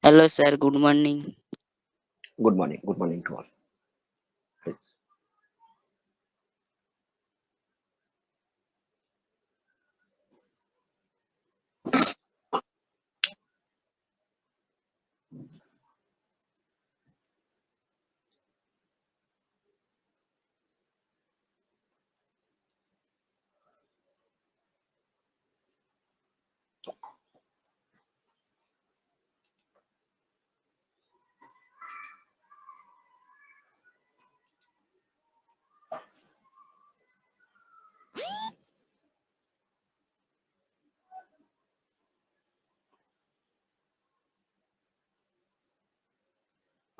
Hello, sir. Good morning. Good morning. Good morning to all. Please.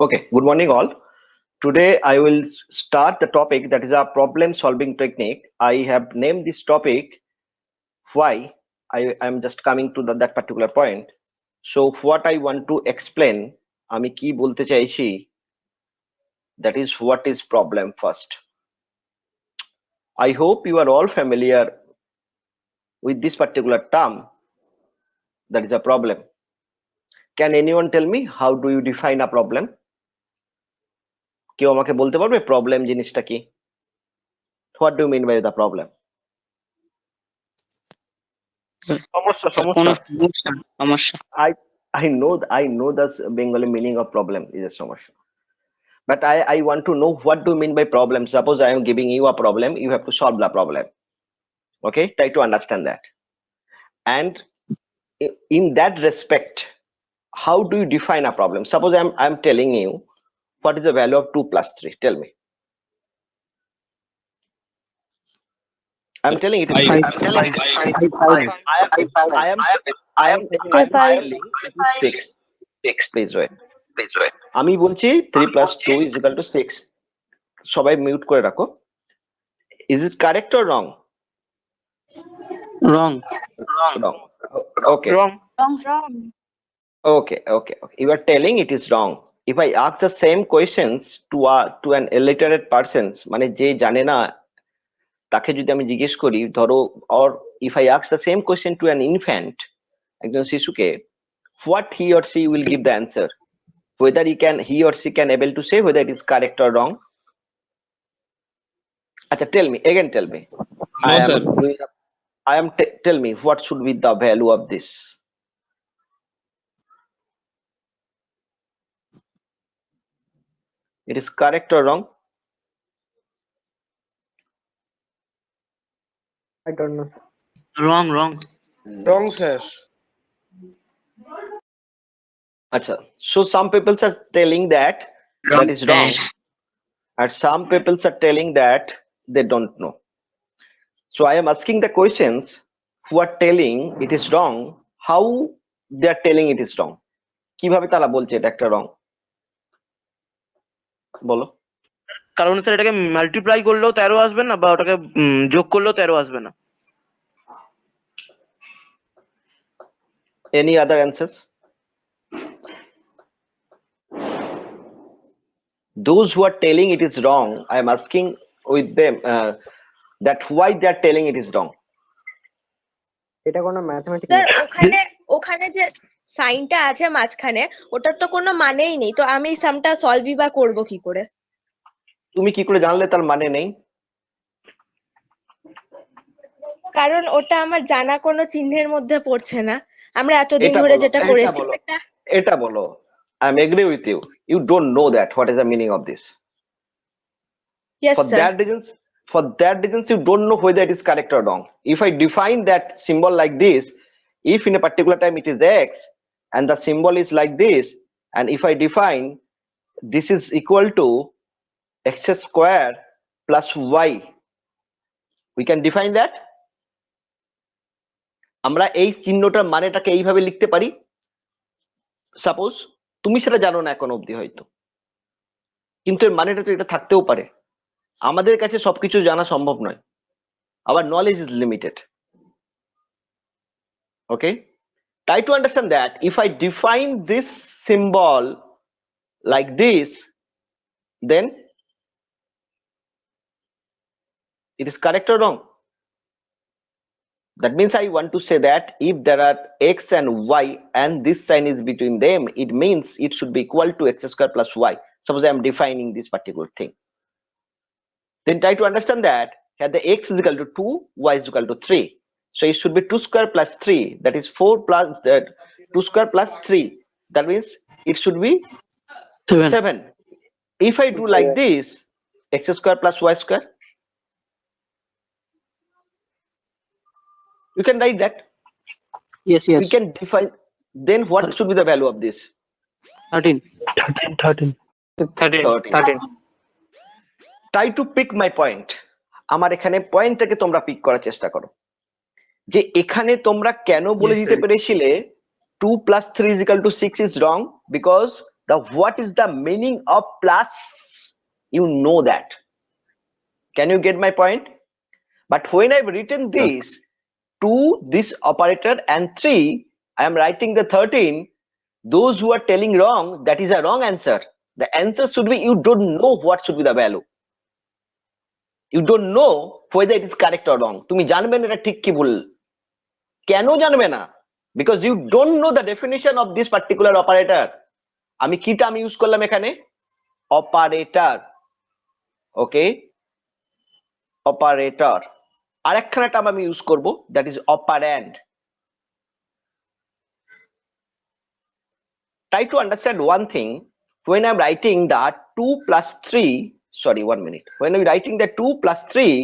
Okay. Good morning, all. Today I will start the topic that is a problem solving technique. I have named this topic why. I am just coming to that particular point. So what I want to explain, আমি কি বলতে চাইছি, that is what is problem first. I hope you are all familiar with this particular term, that is a problem. Can anyone tell me how do you define a problem? কেউ আমাকে বলতে পারবে problem জিনিসটা কি? What do you mean by the problem? সমস্যা কোনো সমস্যা সমস্যা I know the Bengali meaning of problem is a সমস্যা, but I want to know what do you mean by problem. Suppose I am giving you a problem, you have to solve the problem. Okay, try to understand that. And in that respect, how do you define a problem? Suppose I'm telling you what is the value of 2 plus 3. Tell me. I'm telling it is Five. I'm telling I am telling it is 6. Please wait. আমি বলছি 3 plus 2 is equal to 6. সবাই mute করে রাখো. Is it correct or wrong? wrong. Okay. Wrong. Okay. You are telling it is wrong. If I ask the same questions to an illiterate person, মানে যে জানে না, তাকে যদি আমি জিজ্ঞেস করি, ধরো, or if I ask the same question to an infant, একজন শিশুকে, what he or she will give the answer, whether he or she can able to say whether it is correct or wrong. Acha, tell me. No, sir. Tell me what should be the value of this. It is correct or wrong? I don't know. Wrong. Wrong, sir. Acha. So some people are telling that that is wrong, and some people are telling that they don't know. So I am asking the questions who are telling it is wrong, how they are telling it is wrong. কিভাবে তারা বলছে এটা একটা wrong? বলো. কারণ sir এটাকে multiply করলেও 13 আসবে না, বা ওটাকে যোগ করলেও 13 আসবে না। Any other answers? Those who are telling it is wrong, I am asking with them that why they are telling it is wrong. এটা কোনো ম্যাথমেটিক্স স্যার ওখানে যে সাইনটা আছে মাঝখানে, ওটার তো কোনো মানেই নেই, তো আমি সামটা সলভই বা করবো কি করে? তুমি কি করে জানলে তার মানে নেই? কারণ ওটা আমার জানা কোনো চিহ্নের মধ্যে পড়ছে না। আমরা এতদিন ধরে যেটা করেছি এটা বলো. I am agree with you. You don't know that what is the meaning of this. Yes, For sir. that reasons you don't know whether it is correct or wrong. If I define that symbol like this, if in a particular time it is x and the symbol is like this, and if I define this is equal to x square plus y, we can define that. আমরা এই চিহ্নটার মানেটাকে এইভাবে লিখতে পারি। Suppose তুমি সেটা জানো না এখন অবধি হয়তো, কিন্তু এর মানেটা তো এটা থাকতেও পারে। আমাদের কাছে সবকিছু জানা সম্ভব নয়। Our knowledge is limited. Okay, try to understand that if I define this symbol like this, then it is correct or wrong? That means I want to say that if there are x and y and this sign is between them, it means it should be equal to x square plus y. Suppose I am defining this particular thing. Then try to understand that here the x is equal to 2, y is equal to 3. So it should be 2 square plus 3. That is 4 plus that 2 square plus 3. That means it should be 7. If I do like this, x square plus y square, you can write that. Yes, We yes. can define. Then what should be the value of this? 13. 13. Try to pick my point. আমার এখানে পয়েন্টটাকে তোমরা pick করার চেষ্টা করো যে এখানে তোমরা কেন বলে দিতে পেরেছিলে 2 plus 3 is equal to 6 is wrong because the what is the meaning of plus, you know that. Can you get my point? But when I've written this 2, this operator, and 3, I am writing the 13. Those who are telling wrong, that is a wrong answer. The answer should be you don't know what should be the value. You don't know whether it is correct or wrong. তুমি জানবে না এটা ঠিক কি ভুল। কেন জানবে না? Because you don't know the definition of this particular operator. আমি কি টার্ম ইউজ করলাম এখানে? অপারেটর। ওকে? অপারেটর। আরেকখানা টার্ম আমি ইউজ করব, that is operand. Try to understand one thing. When I'm writing that 2 plus 3, sorry, 1 minute. When I'm writing the 2 plus 3,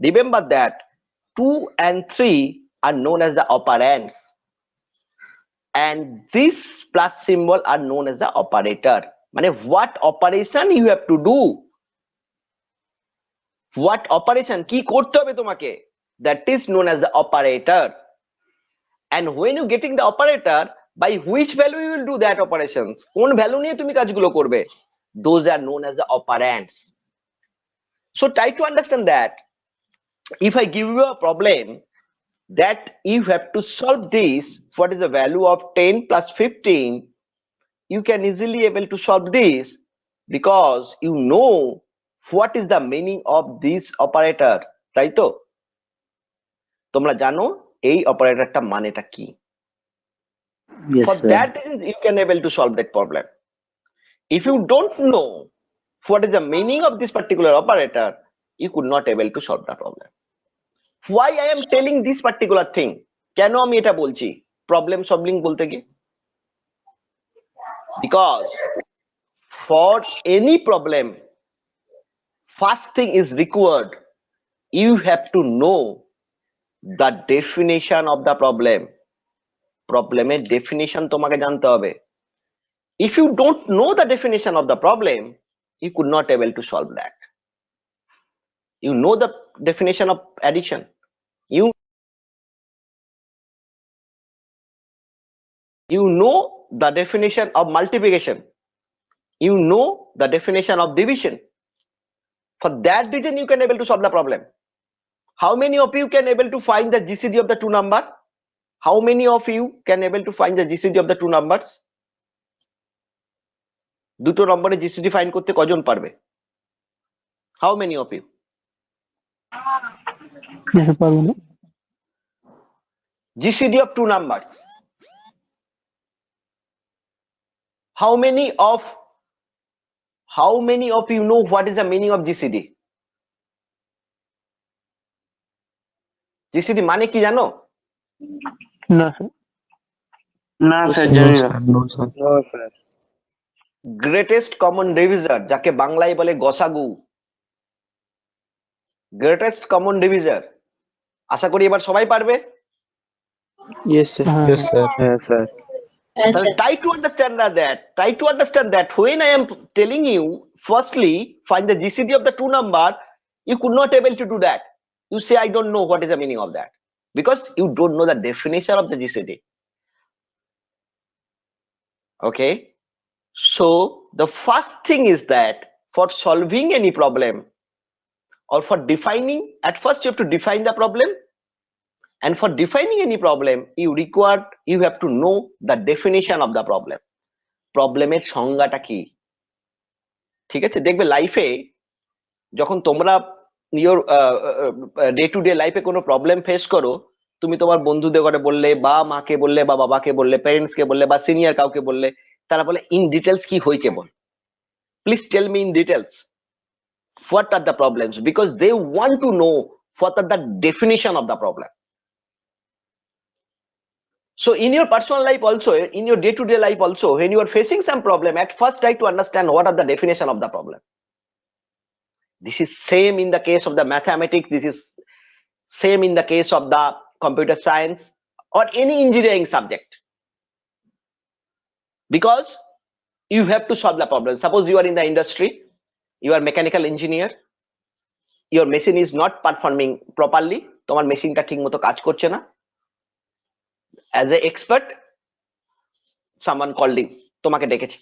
remember that 2 and 3 are known as the operands. And this plus symbol are known as the operator. মানে what operation you have to do? What operation কি করতে হবে তোমাকে? That is known as the operator. And when you getting the operator, by which value you will do that operations? কোন value নিয়ে তুমি কাজগুলো করবে? Those are known as the operands. So try to understand that if I give you a problem that you have to solve this, what is the value of 10 plus 15, you can easily able to solve this because you know what is the meaning of this operator, তাই তো? তোমরা জানো এই অপারেটরটা মানেটা কি? Yes, For sir. that reason you can able to solve that problem. If you don't know what is the meaning of this particular operator, you could not able to solve the problem. Why I am telling this particular thing? কেন আমি এটা বলছি problem solving বলতে গিয়ে? Because for any problem, first thing is required, you have to know the definition of the problem. প্রবলেমের definition তোমাকে জানতে হবে। If you don't know the definition of the problem, you could not able to solve that. You know the definition of addition. You know the definition of multiplication. You know the definition of division. For that reason you can able to solve the problem. How many of you can able to find the GCD of the two number? How many of you can able to find the GCD of the two numbers? দুটো নম্বরে GCD find করতে কজন পারবে? How many of you? GCD of two numbers. How many of you know what is the meaning of GCD? GCD মানে কি জানো? না sir জানি না। গ্রেটেস্ট কমন ডিভিজার, যাকে বাংলায় বলে গসাগু। গ্রেটেস্ট কমন ডিভিজার আশা করি এবার সবাই পারবে। Yes, sir. Yes, sir. Try to understand that when I am telling you firstly find the GCD of the two number, you could not able to do that. You say I don't know what is the meaning of that because you don't know the definition of the GCD. Okay, so the first thing is that for solving any problem or for defining, at first you have to define the problem, and for defining any problem you have to know the definition of the problem. প্রবলেমের সংজ্ঞাটা কি? ঠিক আছে, দেখবে লাইফে যখন তোমরা your day to day লাইফে কোনো প্রবলেম ফেস করো, তুমি তোমার বন্ধুদের ঘরে বললে, বা মাকে বললে, বা বাবাকে বললে, প্যারেন্টস কে বললে, বা সিনিয়র কাউকে বললে, তারা বলে ইন ডিটেলস কি হয়েছে বল, please tell me in details what are the problems, because they want to know what are the definition of the problem. So in your personal life also, in your day-to-day life also, when you are facing some problem, at first try to understand what are the definition of the problem. This is same in the case of the mathematics, this is same in the case of the computer science or any engineering subject, because you have to solve the problem. Suppose you are in the industry, you are mechanical engineer, your machine is not performing properly, তোমার মেশিনটা ঠিকমতো কাজ করছে না, as a expert someone called you, তোমাকে ডেকেছে,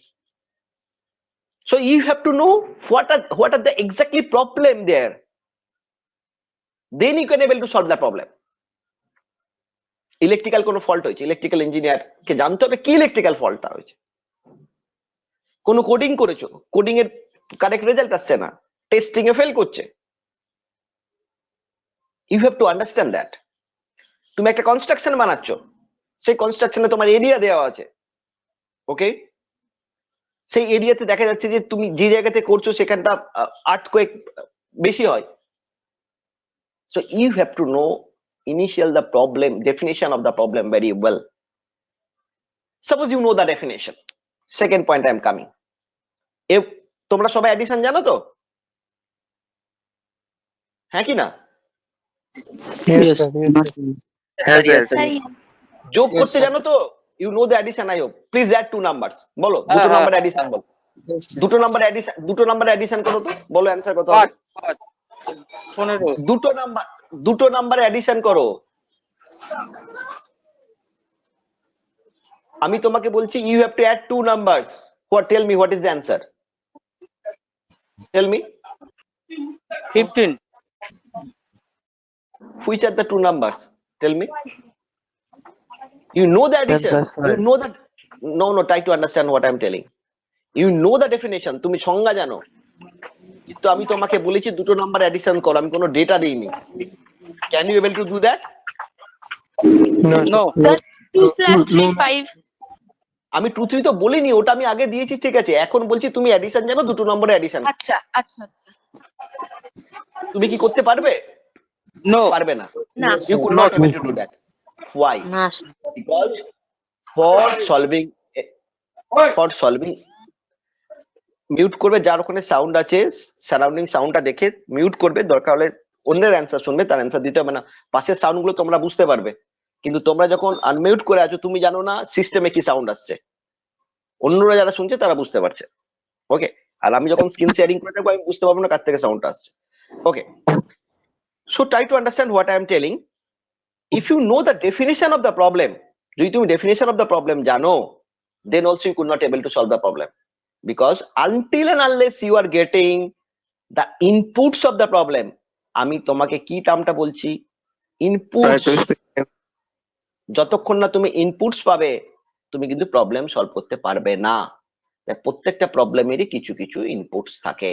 so you have to know what are the exactly problem there, then you can able to solve the problem. Electrical কোনো fault হয়েছে, ইলেকট্রিক্যাল ইঞ্জিনিয়ার কে জানতে হবে কি ইলেকট্রিক্যাল ফল্টটা হয়েছে। কোনো কোডিং করেছো, কোডিং এর কারেক্ট রেজাল্ট আসছে না, টেস্টিং এ ফেল করছে, you have to understand that. তুমি একটা কনস্ট্রাকশন বানাচ্ছ, সেই কনস্ট্রাকশনে তোমার এরিয়া দেওয়া আছে, ওকে, সেই এরিয়াতে দেখা যাচ্ছে যে তুমি যে জায়গাতে করছো সেখানটা আর্থকোয়েক বেশি হয়, so you have to know initial the problem, definition of the problem very well. Suppose you know the definition. Second point I am coming. if তোমরা সবাই অ্যাডিশন জানো তো, হ্যাঁ কি না? Yes. যোগ করতে জানো তো? You know the addition, I hope. Please add two numbers. বলো দুটো নাম্বার অ্যাডিশন বলো, দুটো নাম্বার অ্যাডিশন করো তো, বলো অ্যান্সার কত হবে? 15 দুটো নাম্বার অ্যাডিশন করো। আমি তোমাকে বলছি you have to add two numbers. Tell me what is the answer. Tell me 15 which are the two numbers. Tell me. You know the addition. You know that. No, try to understand what I am telling. You know the definition. তুমি সংজ্ঞা জানো, কিন্তু আমি তোমাকে বলেছি দুটো number addition করো, আমি কোনো ডেটা দিইনি। Can you able to do that? no 2 + 3 5 আমি 2 3 তো বলিনি, ওটা আমি আগে দিয়েছি, ঠিক আছে। এখন বলছি তুমি অ্যাডিশন জানো, দুটো নম্বরে অ্যাডিশন আচ্ছা আচ্ছা আচ্ছা তুমি কি করতে পারবে? no পারবে না। না You could not able to do that. Why? না Because for solving মিউট করবে, যার ওখানে সাউন্ড আছে সারাউন্ডিং সাউন্ডটা দেখে মিউট করবে, দরকার হলে অন্যের অ্যান্সার শুনবে, তার অ্যান্সার দিতে হবে না। পাশের সাউন্ড গুলো তোমরা বুঝতে পারবে, কিন্তু তোমরা যখন আনমিউট করে আছো তুমি জানো না সিস্টেমে কি সাউন্ড আসছে, অন্যরা যারা শুনছে তারা বুঝতে পারছে, ওকে। আর আমি যখন স্ক্রিন শেয়ারিং করে থাকবো আমি বুঝতে পারবো না কার থেকে সাউন্ডটা আসছে, okay. So try to understand what I am telling. If you know the definition of the problem, যদি তুমি ডেফিনেশন অফ দ্য প্রবলেম জানো, then also you could not able to solve the problem, because until and unless you are getting the inputs of the problem, আমি তোমাকে কি টার্মটা বলছি, inputs, যতক্ষণ না তুমি ইনপুটস পাবে তুমি কিন্তু প্রবলেম সলভ করতে পারবে না। প্রত্যেকটা প্রবলেমেরই কিছু কিছু ইনপুটস থাকে,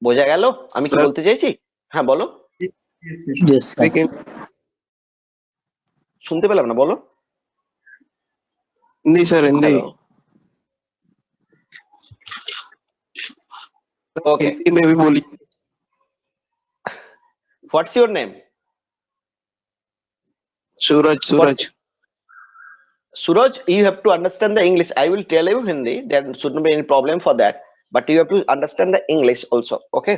বোঝা গেল আমি কি বলতে চাইছি? হ্যাঁ বলো। Yes, sir. শুনতে পেলাম না, বলো। Hindi sir Hindi. Hello. Okay. Hindi में भी बोली। What's your name? Suraj Suraj. Suraj, you have to understand the English. I will tell you Hindi. There shouldn't be any problem for that. But you have to understand the English also. Okay.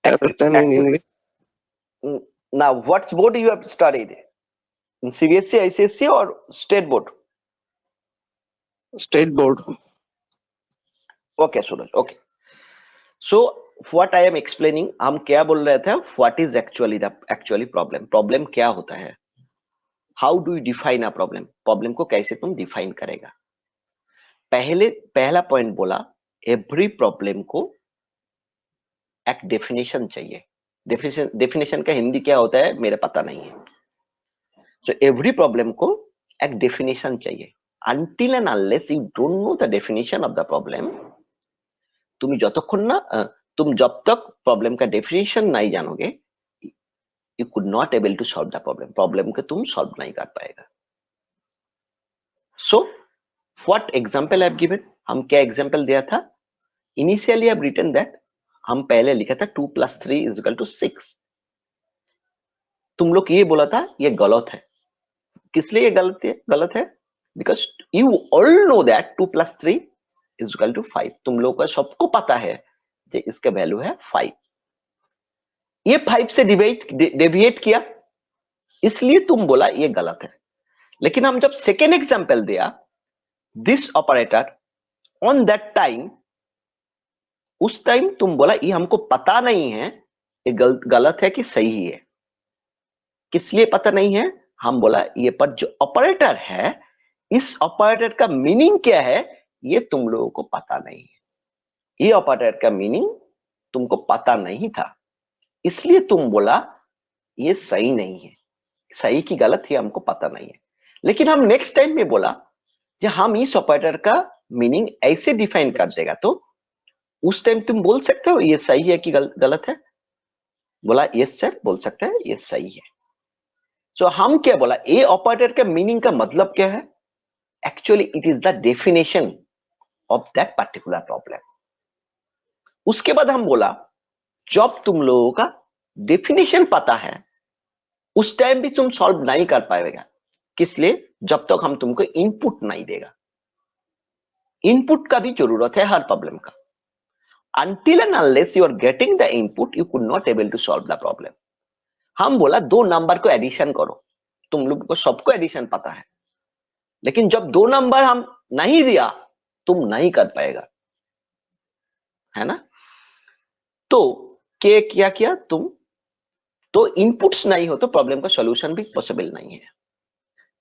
understand in English। Now, what board you have studied? In CBSE, ICSE, or state board? State board. Okay, Suraj. Okay. So, what I am explaining, हम क्या बोल रहे थे? What is actually the problem? Problem क्या होता है? How do you define a problem? Problem को कैसे तुम define करेगा? पहला पॉइंट बोला, every problem को एक definition चाहिए। definition का हिंदी क्या होता है मेरे पता नहीं है। So every problem को एक definition चाहिए। Until and unless you don't know the definition of the problem, तुम जब तक प्रॉब्लम का डेफिनेशन नहीं जानोगे, you could not able to solve the problem. Problem को तुम solve नहीं कर पाएगा. So what example I have given? हम क्या example दिया था? Initially I have written that हम पहले लिखा था 2 + 3 = 6. तुम लोग ये बोला था ये गलत है. किस लिए ये गलत है? Because you all know that 2 + 3 = 5. तुम लोग का सबको पता है कि इसका वैल्यू है 5. ये 5 से डेविएट किया, इसलिए तुम बोला ये गलत है. लेकिन हम जब सेकेंड एग्जाम्पल दिया, this operator on that time, उस टाइम तुम बोला ये हमको पता नहीं है ये गलत है कि सही है. किस लिए पता नहीं है? हम बोला ये पर जो ऑपरेटर है, इस ऑपरेटर का मीनिंग क्या है ये तुम लोगों को पता नहीं है. ये ऑपरेटर का मीनिंग तुमको पता नहीं था, इसलिए तुम बोला ये सही नहीं है. सही की गलत ही हमको पता नहीं है. लेकिन हम नेक्स्ट टाइम में बोला कि हम इस ऑपरेटर का मीनिंग ऐसे डिफाइन कर देगा, तो उस टाइम तुम बोल सकते हो ये सही है कि गलत है? बोला यस सर, बोल सकते हैं ये सही है. सो हम क्या बोला, ए ऑपरेटर का मीनिंग का मतलब क्या है? Actually it is the definition of that particular problem. उसके बाद हम बोला जब तुम लोगों का डेफिनेशन पता है उस टाइम भी तुम सॉल्व नहीं कर पाएगा. किस लिए? जब तक हम तुमको इनपुट नहीं देगा. इनपुट का भी जरूरत है हर प्रॉब्लम का. Until and unless you are getting the input, you could not able to solve the problem. हम बोला दो नंबर को एडिशन करो. तुम लोग को सबको एडिशन पता है, लेकिन जब दो नंबर हम नहीं दिया तुम नहीं कर पाएगा, है ना? तो क्या किया तुम? तो इनपुट्स नहीं हो तो प्रॉब्लम का सॉल्यूशन भी पॉसिबल नहीं है.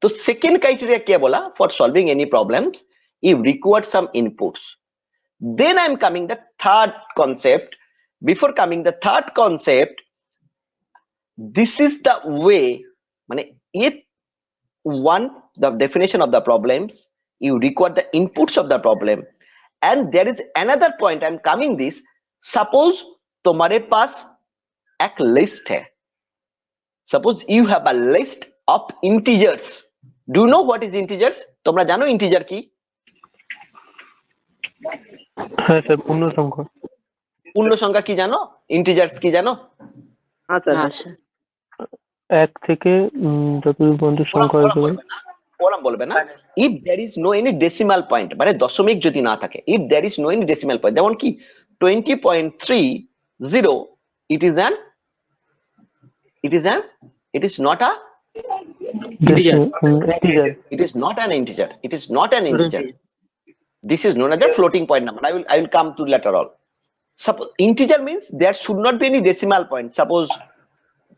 तो सेकेंड क्राइटेरिया क्या बोला? For solving any problems you required some inputs. Then I am coming the third concept. Before coming the third concept, this is the way, माने ये one, the definition of the problems, you require the inputs of the problem, and there is another point I am coming this. Suppose तुम्हारे पास एक list है. Suppose you have a list of integers. Do you know what is integers? তোমরা জানো integer কি? হ্যাঁ sir, পূর্ণ সংখ্যা। পূর্ণ সংখ্যা কি জানো? ইন্টিজার্স কি জানো? এক থেকে যতদূর পর্যন্ত সংখ্যা হতে পারে। ওরম বলবে না। If there is no any decimal point, মানে দশমিক যদি না থাকে, if there is no any decimal point, যেমন কি 20.30, it is not a integer. it is not an integer. It is not an integer. This is known as a floating point number. I will come to later on. Suppose integer means there should not be any decimal point. Suppose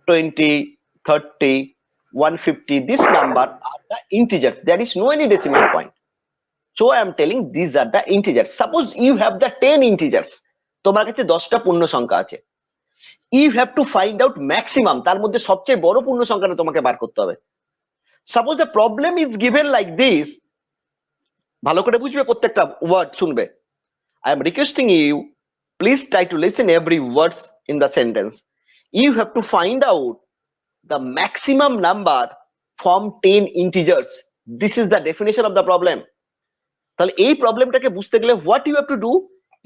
20, 30, 150. This number are the integers. There is no any decimal point. So I am telling these are the integers. Suppose you have the 10 integers. তোমার কাছে 10টা পূর্ণ সংখ্যা আছে. You have to find out maximum. তার মধ্যে সবচেয়ে বড় পূর্ণ সংখ্যাটা তোমাকে বার করতে হবে. Suppose the problem is given like this. ভালো করে বুঝবে, প্রত্যেকটা ওয়ার্ড শুনবে. I am requesting you, please try to listen every words in the sentence. You have to find out the maximum number from 10 integers. This is the definition of the problem. তাহলে এই প্রবলেমটাকে বুঝতে গেলে what you have to do?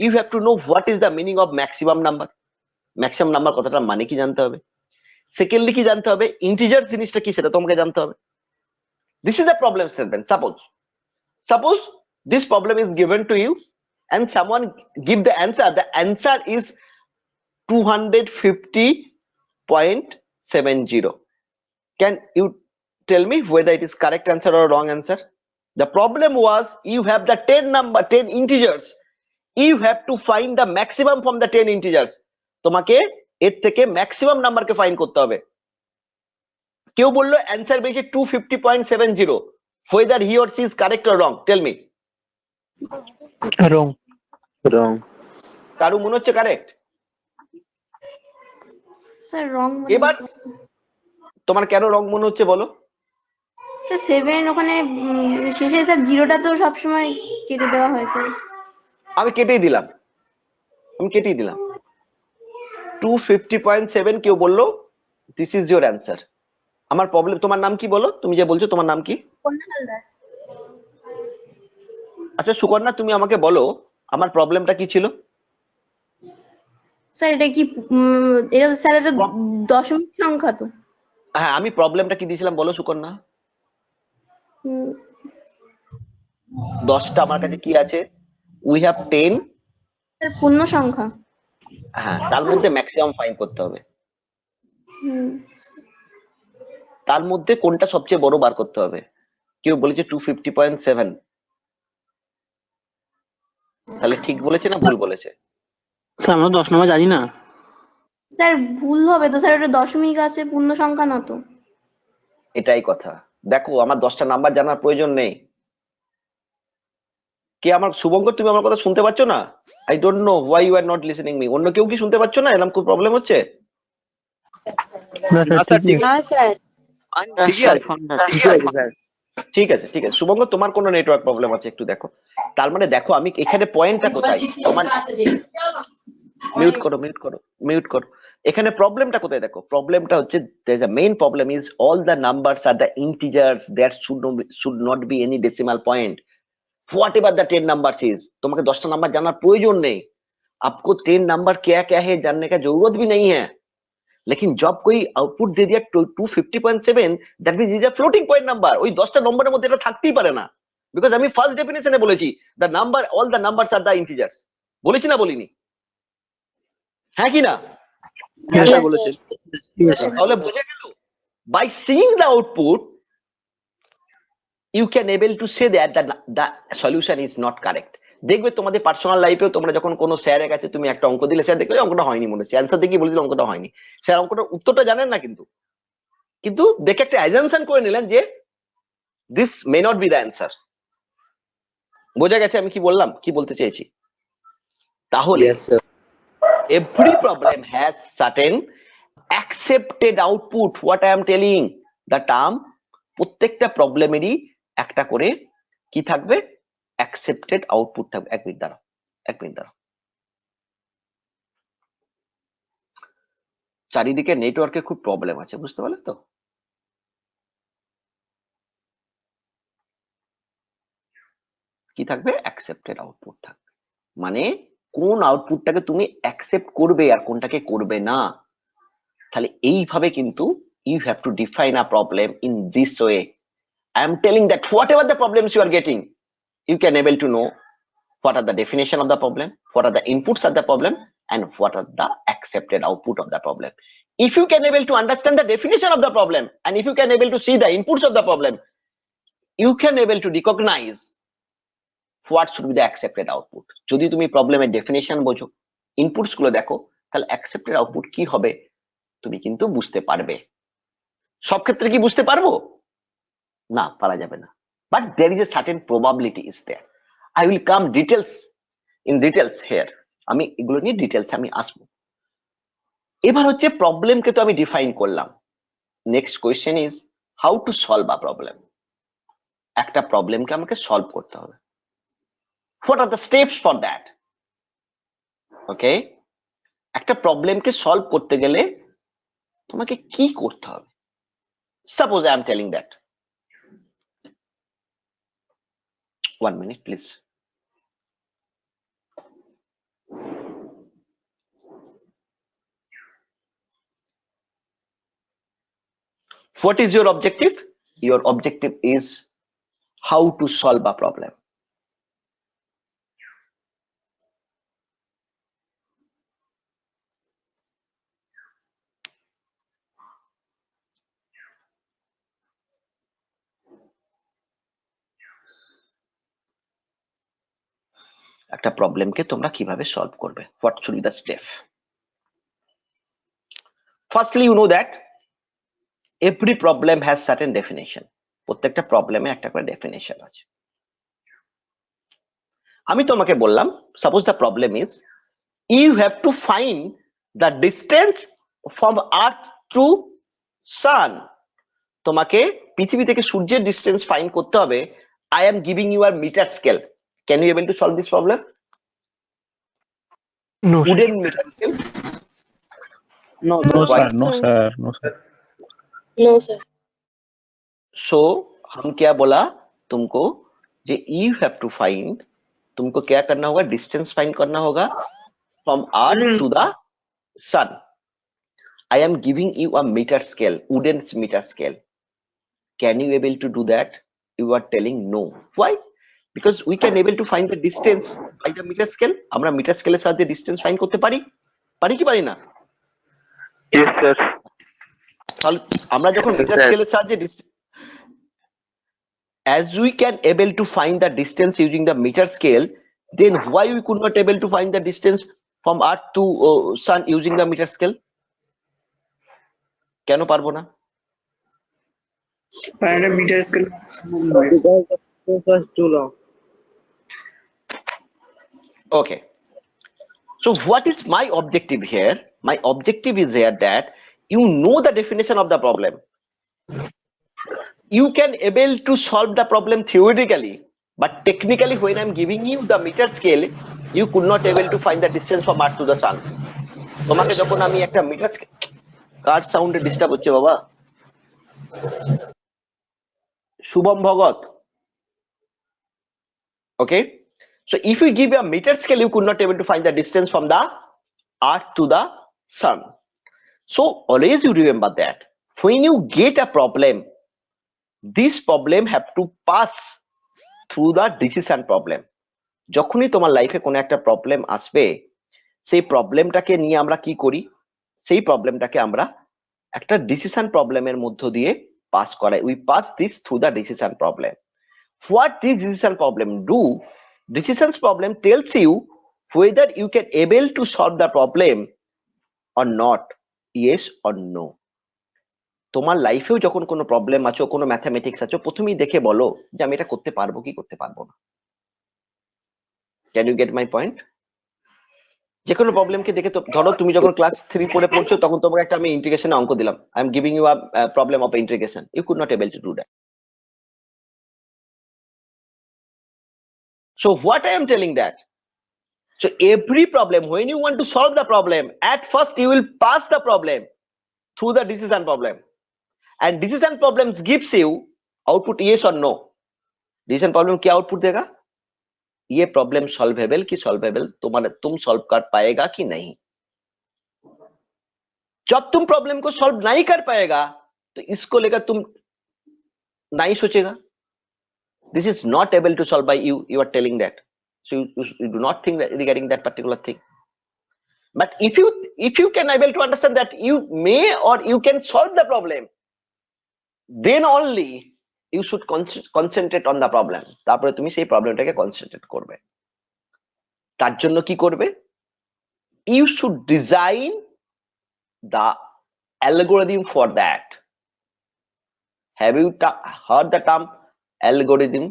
You have to know what is the meaning of maximum number. Maximum number কথাটা মানে কি জানতে হবে. Secondly কি জানতে হবে? ইন্টিজার জিনিসটা কি সেটা তোমাকে জানতে হবে. This is the problem statement. Suppose this problem is given to you and someone give the answer. The answer is 250.70. Can you tell me whether it is correct answer or wrong answer? The problem was you have the 10 integers. You have to find the maximum from the 10 integers. তোমাকে এর থেকে maximum নাম্বারকে find করতে হবে. কেউ বললো answer বেরিয়েছে 250.70. whether he or she is correct or wrong, tell me. wrong. কারু মনে হচ্ছে কারেক্ট? স্যার রং এবার তোমার কেন রং মনে হচ্ছে বলো? স্যার 7 ওখানে শেষে স্যার জিরোটা তো সবসময় কেটে দেওয়া হয় স্যার। আমি কেটেই দিলাম 250.7. কেউ বললো দিস ইজ ইউর অ্যান্সার। আমার প্রবলেম, তোমার নাম কি বলো, তুমি যে বলছো তোমার নাম কি? কন্যা হালদার। আচ্ছা সুকন্যা, তুমি আমাকে বলো আমার প্রবলেমটা কি ছিল? স্যার এটা কি এটা স্যার এটা দশমিক সংখ্যা তো? হ্যাঁ, আমি প্রবলেমটা কি দিয়েছিলাম বলো সুকন্যা? উম, 10টা আমার কাছে কি আছে? We have 10। স্যার পূর্ণ সংখ্যা। হ্যাঁ, তার মধ্যে ম্যাক্সিমাম ফাইন করতে হবে। হুম, তার মধ্যে কোনটা সবচেয়ে বড় বার করতে হবে। কেউ বলেছে 250.7, তাহলে ঠিক বলেছে না ভুল বলেছে? স্যার আমরা 10 নম্বর জানি না। স্যার ভুল হবে তো স্যার, ওটা দশমিক আছে, পূর্ণ সংখ্যা না তো। এটাই কথা। দেখো আমার 10টা নাম্বার জানার প্রয়োজন নেই। কে আমার, শুভঙ্কর তুমি আমার কথা শুনতে পাচ্ছ না? I don't know why you are not listening me. অন্য কেউ কি শুনতে পাচ্ছ না? এরকম খুব প্রবলেম হচ্ছে? না স্যার ঠিক না স্যার ঠিকই আছে, ঠিকই আছে স্যার। ঠিক আছে ঠিক আছে শুভঙ্কর, তোমার কোনো নেটওয়ার্ক প্রবলেম আছে একটু দেখো। তার মানে দেখো আমি এখানে পয়েন্টটা কোথায়, তোমার মিউট করো মিউট করো মিউট করো। এখানে প্রবলেমটা কোথায় দেখো, প্রবলেমটা হচ্ছে there's a main problem is all the numbers are the integers, there should not be any decimal point whatever the 10 numbers is। তোমাকে 10টা নাম্বার জানার প্রয়োজন নেই। आपको 10 नंबर क्या है जानने का जरूरत भी नहीं है। लेकिन जब कोई आउटपुट दे दिया 250.7, that means is a floating point number। ওই 10টা নম্বরের মধ্যে এটা থাকতেই পারে না, বিকজ আমি ফার্স্ট ডেফিনেশনে বলেছি the number all the numbers are the integers। বলেছি না বলিনি? হ্যাঁ কি না? হ্যাঁ স্যার স্যার বলেছেন। ঠিক আছে। তাহলে বোঝা গেল, by seeing the output you can able to say that the solution is not correct। দেখবে তোমাদের পার্সোনাল লাইফেও তোমরা যখন কোনো স্যারের কাছে তুমি একটা অঙ্ক দিলে, স্যার দেখলে অঙ্কটা হয়নি মনে হচ্ছে, অ্যান্সার দেখে বলে দিল অঙ্কটা হয়নি, স্যার অঙ্কটার উত্তরটা জানেন না, কিন্তু দেখে একটা অ্যাজাম্পশন করে নিলেন যে this may not be the answer. বোঝা গেছে আমি কি বললাম, কি বলতে চেয়েছি? তাহলে every problem has certain accepted output। what I am telling the term, প্রত্যেকটা প্রবলেমেরই একটা করে কি থাকবে, accepted output থাকবে। এক মিনিট দাঁড়াও। চারিদিকে নেটওয়ার্কে খুব প্রবলেম আছে, বুঝতে পারলে তো? কি থাকবে, accepted output থাকবে। মানে কোন আউটপুটটাকে তুমি অ্যাকসেপ্ট করবে আর কোনটাকে করবে না। তাহলে এইভাবে কিন্তু you have to define a problem in this way। I am telling that whatever the problems you are getting, you can able to know what are the definition of the problem, what are the inputs of the problem, and what are the accepted output of the problem। If you can able to understand the definition of the problem, and if you can able to see the inputs of the problem, you can able to recognize what should be the accepted output। যদি তুমি প্রবলেমের definition বোঝো, inputs গুলো দেখো, তাহলে accepted output কি হবে তুমি কিন্তু বুঝতে পারবে। সব ক্ষেত্রে কি বুঝতে পারবো না, পারা যাবে না, but there is a certain probability is there। I will come in details here। আমি এগুলো নিয়ে ডিটেলস আমি আসবো। এবার হচ্ছে প্রবলেমকে তো আমি ডিফাইন করলাম। Next question is how to solve a problem. একটা প্রবলেমকে আমাকে সলভ করতে হবে। What are the steps for that? Okay, একটা প্রবলেমকে সলভ করতে গেলে তোমাকে কি করতে হবে? Suppose I am telling that, 1 minute please। What is your objective? Your objective is how to solve a problem। একটা প্রবলেমকে তোমরা কিভাবে সলভ করবে, what should be the step? Firstly, you know that every problem has certain definition। প্রত্যেকটা প্রবলেমে একটা করে definition আছে। আমি তোমাকে বললাম, suppose the problem is you have to find the distance from earth to sun। তোমাকে পৃথিবী থেকে সূর্যের ডিস্টেন্স ফাইন্ড করতে হবে। I am giving you a meter scale। Can you able to solve this problem? No, Wooden meter scale? No, Why? No, sir. no, sir. सो हम क्या बोला तुमको, जे यू हैव टू फाइंड, तुमको क्या करना होगा, डिस्टेंस फाइंड करना होगा from earth to the sun. I am giving you a meter scale, wooden meter scale. Can you able to do that? You are telling no. Why? Because we can able to find the distance by the meter scale. আমরা meter scale এর সাহায্যে distance find করতে পারি, পারি কি পারি না? Yes, sir. তাহলে আমরা যখন meter scale এর সাহায্যে as we can able to find the distance using the meter scale, then why we could not able to find the distance from earth to sun using the meter scale? কেন পারবো না? meter scale. Because too long. Okay. So what is my objective here? My objective is here that you know the definition of the problem. You can able to solve the problem theoretically, but technically when I'm giving you the meter scale, you could not able to find the distance from earth to the sun. তোমাকে যখন আমি একটা metre কার সাউন্ডে disturb হচ্ছে বাবা? Shubham Bhagat. Okay. So if you give a meter scale, you could not able to find the distance from the earth to the sun. So always you remember that when you get a problem, this problem have to pass through the decision problem. যখনই তোমার লাইফে কোনো একটা problem আসবে, সেই প্রবলেমটাকে নিয়ে আমরা কি করি, সেই প্রবলেমটাকে আমরা একটা ডিসিশন প্রবলেমের মধ্য দিয়ে পাস করাই. We pass this through the decision problem. What this decision problem do? Decision problem tells you whether you can able to solve the problem or not, yes or no. তোমার লাইফেও যখন কোনো problem আছো, কোনো mathematics আছো, প্রথমেই দেখে বলো যে আমি এটা করতে পারবো কি করতে পারবো না. Can you get my point? যে কোনো প্রবলেমকে দেখে, তো ধরো তুমি যখন ক্লাস 3 পড়ে পড়ছো, তখন তোমাকে একটা আমি ইন্টিগ্রেশনে অঙ্ক দিলাম, I am giving you a problem of integration, you could not able to do that. So what I am telling that, so every problem, when you want to solve the problem, at first you will pass the problem through the decision problem, and decision problems gives you output yes or no. Decision problem क्या output देगा? ये problem solvable की solvable, तुम्हारे तुम solve कर पाएगा कि नहीं. जब तुम problem को solve नहीं कर पाएगा, तो इसको लेकर तुम नहीं सोचेगा. This is not able to solve by you. You are telling that. So you do not think that regarding that particular thing. But if you can able to understand that you may or you can solve the problem, then only you should concentrate on the problem. তারপরে তুমি সেই প্রবলেমটাকে concentrate করবে. তার জন্য কি করবে? You should design the algorithm for that. Have you heard the term algorithm?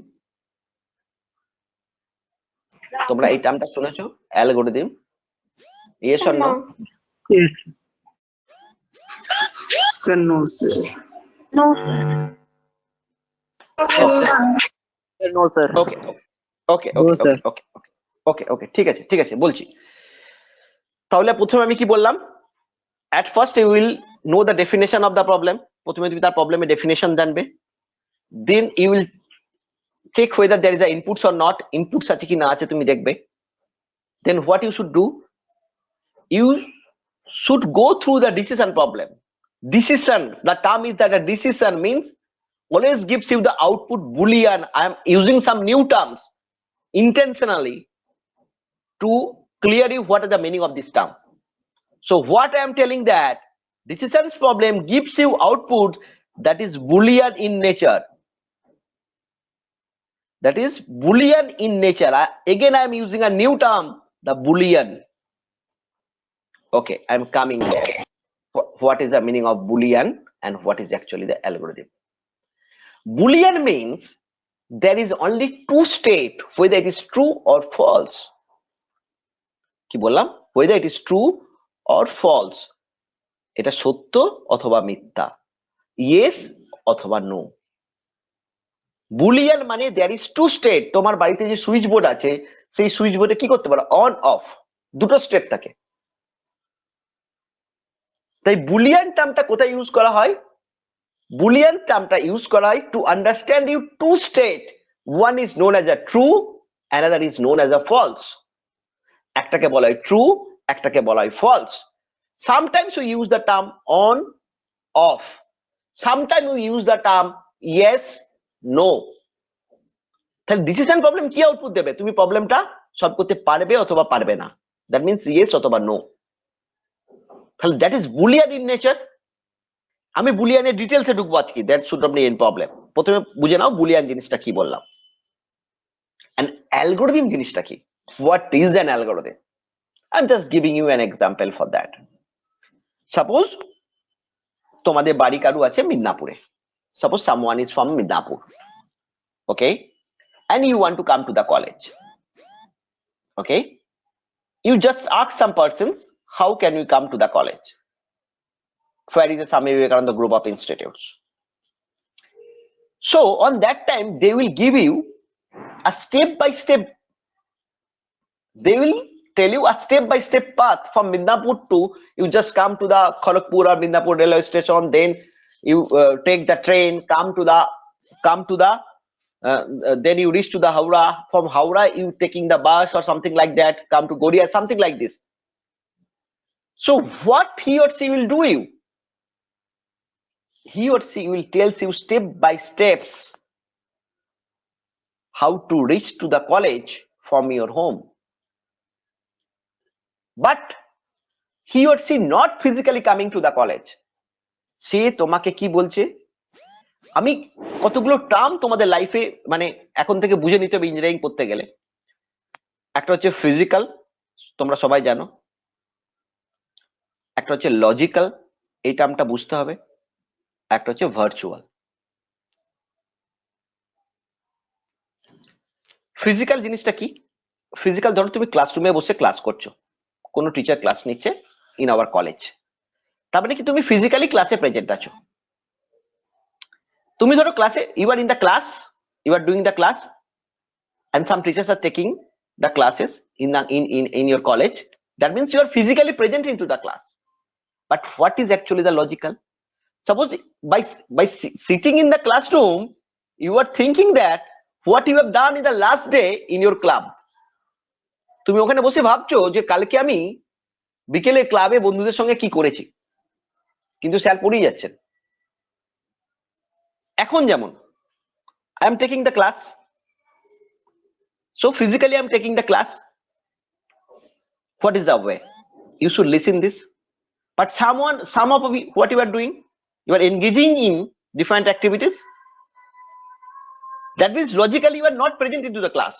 তোমরা এই টার্মটা শুনেছো, algorithm? Yes or no? Sir, no, sir. No. No, sir. Okay okay No, sir. Okay okay okay ঠিক আছে ঠিক আছে বলছি. তাহলে প্রথমে আমি কি বললাম? at first you will know the definition of the problem. প্রথমে তুমি তার প্রবলেমের ডেফিনেশন জানবে. Then you will check whether there is a inputs or not. Inputs আছে কি না আছে তুমি দেখবে. Then what you should do? You should go through the decision problem. Decision, the term is that a decision means always gives you the output boolean. I am using some new terms intentionally to clear you what is the meaning of this term. So what I am telling that decisions problem gives you output that is boolean in nature. That is boolean in nature. Again I am using a new term, the boolean. Okay, I am coming there. What is the meaning of boolean and what is actually the algorithm? Boolean means there is only two state, whether it is true or false. কি বললাম? Whether it is true or false. এটা সত্য অথবা মিথ্যা, yes অথবা no. Boolean মানে there is two state. তোমার বাড়িতে যে সুইচ বোর্ড আছে, সেই সুইচ বোর্ডে কি করতে পারো? অন অফ, দুটো স্টেট থাকে. তাই বুলিয়ান টার্মটা কোথায় ইউজ করা হয়? বুলিয়ান টার্মটা ইউজ করা হয় to understand you to state, one is known as a true, another is known as a false. একটাকে বলা হয় ট্রু, একটাকে বলা হয় false. Sometimes we use the term on, off. Sometimes we use the term yes, no. তাহলে decision problem কি output দেবে? তুমি প্রবলেমটা সলভ করতে পারবে অথবা পারবে না, দ্যাট মিনস ইয়েস অথবা নো। তাহলে that is boolean in nature. আমি বুলিয়ানের ডিটেলসে ঢুকবো আজকে, that should not be an problem. প্রথমে বুঝে নাও বুলিয়ান জিনিসটা কি বললাম, অ্যান্ড অ্যালগোরিদম জিনিসটা কি, what is an algorithm. I am just giving you an example for that. Suppose তোমাদের বাড়ি কারু আছে মিদনাপুরে, suppose someone is from Midnapore, okay, and you want to come to the college, okay, you just ask some persons how can you come to the college, where is the Swami Vivekananda group of institutes. So on that time they will give you a step by step, they will tell you a step by step path from Midnapur to, you just come to the Kharagpur or Midnapur railway station, then you take the train, come to the then you reach to the Howrah, from Howrah you taking the bus or something like that, come to Goria, something like this. So what he or she will do you, he or she will tell you step by steps how to reach to the college from your home. But he or she not physically coming to the college. সে তোমাকে কি বলছে, আমি কতগুলো term তোমাদের লাইফে মানে এখন থেকে বুঝে নিতে হবে ইঞ্জিনিয়ারিং পড়তে গেলে। একটা হচ্ছে ফিজিক্যাল, তোমরা সবাই জানো। একটা হচ্ছে লজিক্যাল, এই টার্মটা বুঝতে হবে। একটা হচ্ছে ভার্চুয়াল। ফিজিক্যাল জিনিসটা কি? ফিজিক্যাল ধরো তুমি ক্লাসরুমে বসে ক্লাস করছো, কোনো টিচার ক্লাস নিচ্ছে ইন আওয়ার কলেজ, তার মানে কি তুমি ফিজিক্যালি ক্লাসে প্রেজেন্ট আছো। তুমি ধরো ক্লাসে, you are in the class, you are doing the class, and some teachers are taking the classes in your college, that means you are physically present into the class. But what is actually the logical? Suppose by sitting in the classroom you are thinking that what you have done in the last day in your club. তুমি ওখানে বসে ভাবছো যে কালকে আমি বিকেলে ক্লাবে বন্ধুদের সঙ্গে কি করেছি, কিন্তু স্যার পড়িয়ে যাচ্ছেন। এখন যেমন I am taking the class, so physically I am taking the class. What is the way? You should listen this. But some of you, what you are doing, you are engaging in different activities. That means logically you are not present into the class.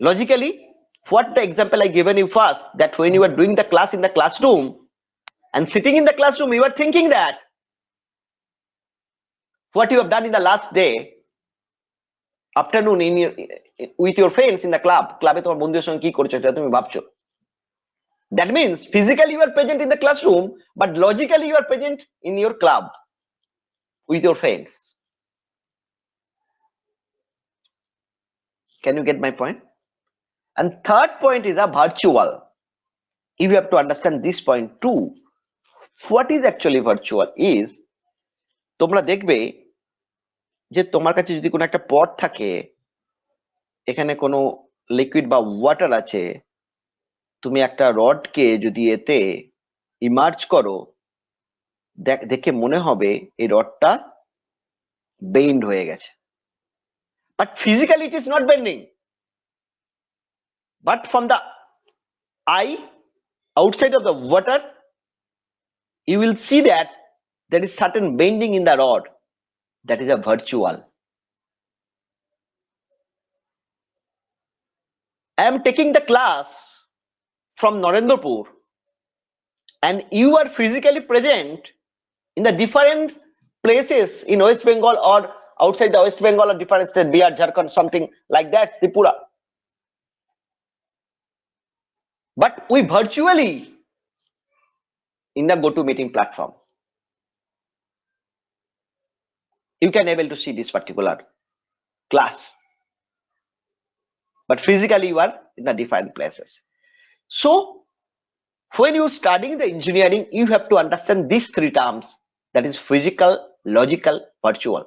Logically, what the example I given you first, that when you are doing the class in the classroom and sitting in the classroom, you are thinking that what you have done in the last day, afternoon with your friends in the club, club তোমার বন্ধুদের সঙ্গে কি করছো সেটা তুমি ভাবছো। That means physically you are present in the classroom, but logically you are present in your club with your friends. Can you get my point? And third point is a virtual. If you have to understand this point too, what is actually virtual is, তোমরা দেখবে যে তোমার কাছে যদি কোনো একটা পট থাকে, এখানে কোনো লিকুইড বা ওয়াটার আছে, তুমি একটা রডকে যদি এতে ইমার্জ করো, দেখে মনে হবে এই রডটা বেন্ড হয়ে গেছে, but physically it is not bending, but from the I outside of the water you will see that there is certain bending in the rod. That is a virtual. I am taking the class from Narendrapur and you are physically present in the different places in West Bengal or outside the West Bengal or different state, Bihar, Jharkhand, something like that, Tripura. But we virtually in the GoToMeeting platform, you can able to see this particular class, but physically you are in the different places. So when you studying the engineering, you have to understand these three terms, that is physical, logical, virtual.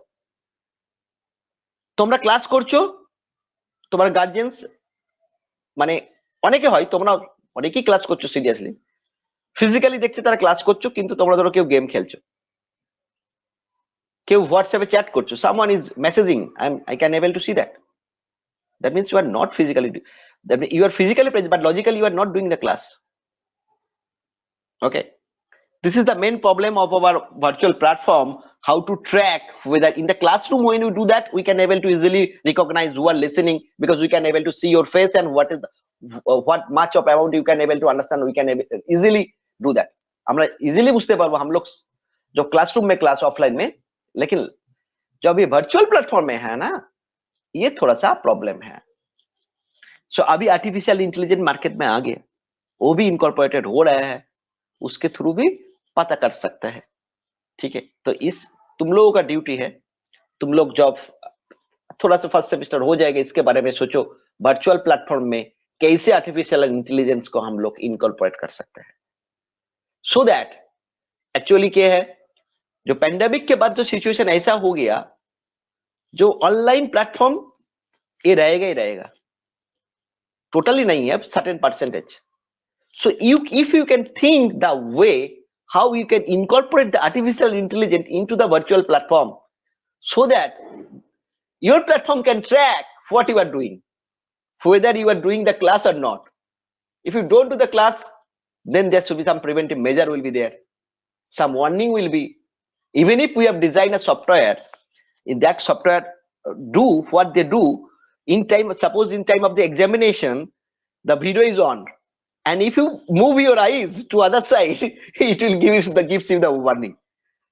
তোমরা class করছো, তোমার guardians মানে অনেকে হয়, তোমরা অনেকেই class করছো seriously, physically দেখছে তারা ক্লাস করছো, কিন্তু তোমরা ধরো কেউ গেম খেলছো, কেউ হোয়াটসঅ্যাপে চ্যাট করছো, someone is messaging, I can able to see that. That means you are not physically, that means you are physically present, but logically you are not doing the class. Okay, this is the main problem of our virtual platform, how to track whether in the classroom when you do that, we can able to easily recognize who are listening, because we can able to see your face and what much of amount you can able to understand, we can easily do that. আমরা easily বুঝতে পারবো हम लोग जो classroom में class offline में, लेकिन जब ये वर्चुअल प्लेटफॉर्म में है ना, ये थोड़ा सा प्रॉब्लम है. सो अभी आर्टिफिशियल इंटेलिजेंस मार्केट में आ गया, वो भी इनकॉर्पोरेटेड हो रहा है, उसके थ्रू भी पता कर सकता है. ठीक है, तो इस तुम लोगों का ड्यूटी है, तुम लोग जब थोड़ा सा फर्स्ट सेमेस्टर हो जाएगा, इसके बारे में सोचो वर्चुअल प्लेटफॉर्म में कैसे आर्टिफिशियल इंटेलिजेंस को हम लोग इनकॉर्पोरेट कर सकते हैं, सो दैट एक्चुअली क्या है, जो पेंडेमिक के बाद जो सिचुएशन ऐसा हो गया, जो ऑनलाइन प्लेटफॉर्म ये रहेगा ही रहेगा, टोटली नहीं है, certain percentage. So if you can think the way how you can incorporate the artificial intelligence into the virtual platform, so that your platform can track what you are doing, whether you are doing the class or not. If you don't do the class, then there should be some preventive measure will be there, some warning will be. Even if we have designed a software, in that software do what they do in time, suppose in time of the examination the video is on, and if you move your eyes to other side, it will gives you the warning.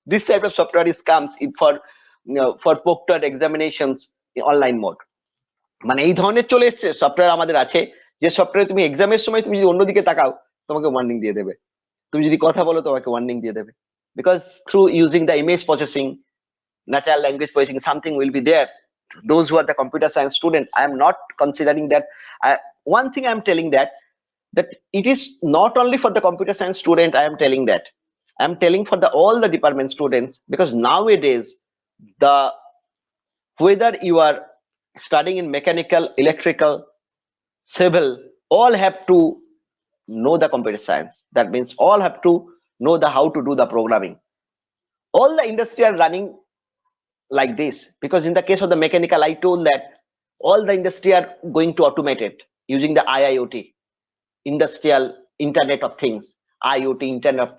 This type of software is comes in for proctored examinations in online mode. মানে এই ধরনের চলে এসেছে software আমাদের আছে, যে সফটওয়্যারে তুমি এক্সামের সময় তুমি যদি অন্যদিকে তাকাও, তোমাকে ওয়ার্নিং দিয়ে দেবে, তুমি যদি কথা বলো তোমাকে ওয়ার্নিং দিয়ে দেবে, because through using the image processing, natural language processing, something will be there. Those who are the computer science student, I am not considering that. One thing I am telling that it is not only for the computer science student, I am telling that. I am telling for all the department students, because nowadays whether you are studying in mechanical, electrical, civil, all have to know the computer science. That means all have to know how to do the programming. All the industry are running like this, because in the case of the mechanical, I told that all the industry are going to automate it using the IIoT, industrial internet of things, IoT,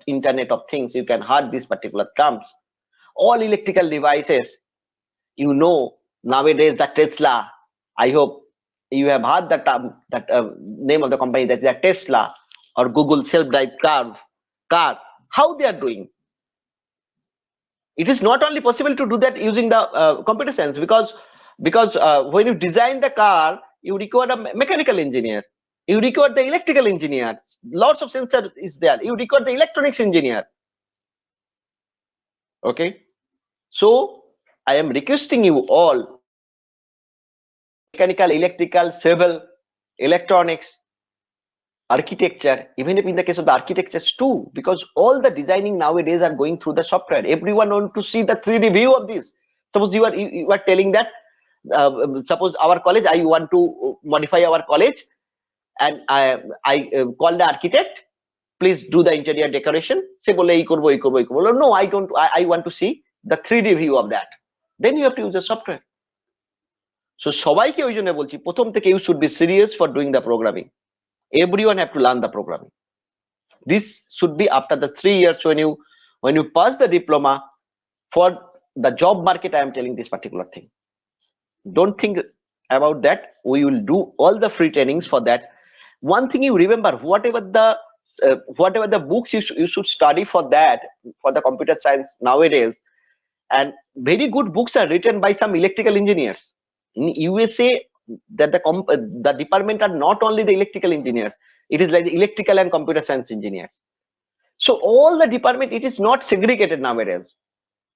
internet of things. You can heard these particular terms. All electrical devices, you know, nowadays the Tesla, I hope you have heard the term, that name of the company, that is Tesla or Google self-drive car, how they are doing. It is not only possible to do that using the computer science, because when you design the car, you require a mechanical engineer, you require the electrical engineer, lots of sensors is there, you require the electronics engineer. Okay, so I am requesting you all, mechanical, electrical, civil, electronics, architecture, even if in the case of the architectures too, because all the designing nowadays are going through the software. Everyone want to see the 3D view of this. Suppose you are telling that suppose our college, I want to modify our college, and I call the architect, please do the interior decoration. Say bole ei korbo ei korbo ei korbo. No, I don't. I want to see the 3D view of that. Then you have to use the software. So সবাইকে ওই জন্য বলছি, প্রথম থেকে you should be serious for doing the programming. Everyone have to learn the programming. This should be after the 3 years when you pass the diploma. For the job market, I am telling this particular thing. Don't think about that. We will do all the free trainings for that. One thing you remember, whatever the books you should study for that, for the computer science nowadays, and very good books are written by some electrical engineers. In USA, that the department are not only the electrical engineers, it is like the electrical and computer science engineers. So all the department, it is not segregated nowadays.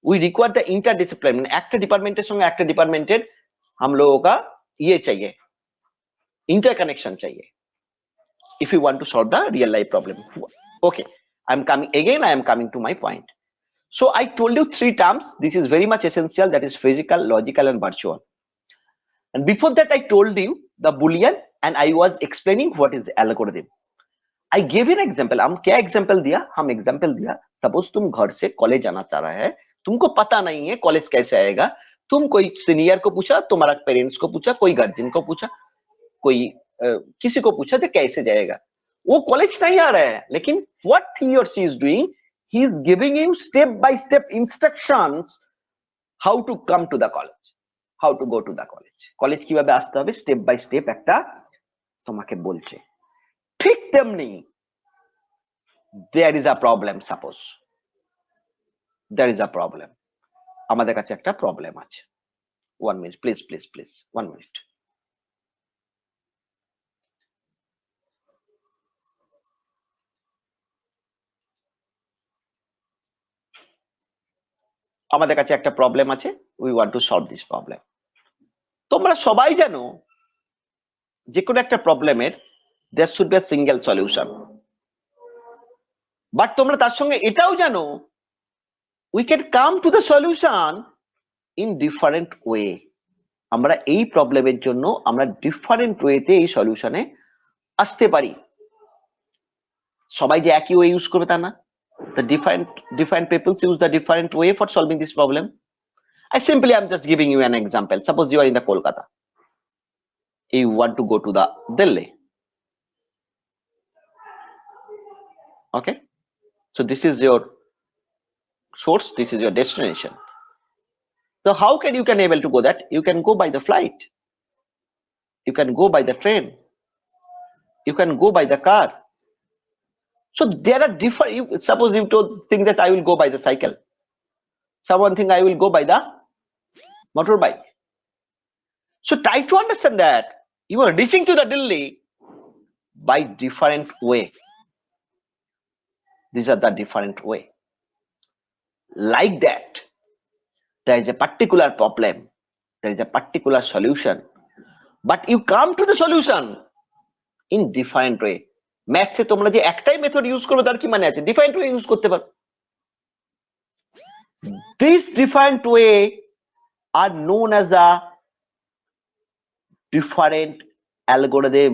We require the interdiscipline. একটা ডিপার্টমেন্টের সঙ্গে একটা ডিপার্টমেন্টের हम लोगों का ये चाहिए, interconnection चाहिए, if you want to solve the real life problem. Okay, I am coming to my point. So I told you 3 terms. This is very much essential, that is physical, logical and virtual. And before that I told you the Boolean and I was explaining what is algorithm. I gave an example. हम क्या example दिया? हम example दिया. Suppose तुम घर से college आना चाह रहा है, तुमको पता नहीं है कॉलेज कैसे आएगा, तुम कोई सीनियर को पूछा, तुम्हारा पेरेंट्स को पूछा, कोई गार्जियन को पूछा, कोई किसी को पूछा कि कैसे जाएगा. वो कॉलेज नहीं आ रहा है, लेकिन what he or she is doing, he is giving you step by step instructions how to come to the college, how to go to the college. College কিভাবে আসতে হবে স্টেপ বাই স্টেপ একটা তোমাকে বলছে. ঠিক তেমনি there is a problem. Suppose there is a problem, আমাদের কাছে একটা প্রবলেম আছে. 1 minute please, 1 minute. আমাদের কাছে একটা প্রবলেম আছে, we want to solve this problem. তোমরা সবাই জানো যে কোনো একটা প্রবলেমের there should be a single solution, but তোমরা তার সঙ্গে এটাও জানো we can come to the solution in different way. আমরা এই প্রবলেমের জন্য আমরা ডিফারেন্ট ওয়েতে এই সলিউশনে আসতে পারি. সবাই যে একই ওয়ে ইউজ করবে তা না. The different people use the different way for solving this problem. I'm just giving you an example. Suppose you are in the Kolkata, you want to go to the Delhi. Okay, so this is your source, this is your destination. So how can you able to go that? You can go by the flight, you can go by the train, you can go by the car. So there are different. Suppose you think that I will go by the cycle, someone think I will go by the motorbike. So try to understand that you are reaching to the Delhi by different way. These are the different way. Like that, there is a particular problem, there is a particular solution, but you come to the solution in different way. ম্যাথসে তোমরা যে একটাই method use করবে তার কি মানে আছে? Different way use করতে পারো. These different way are known as a different algorithm.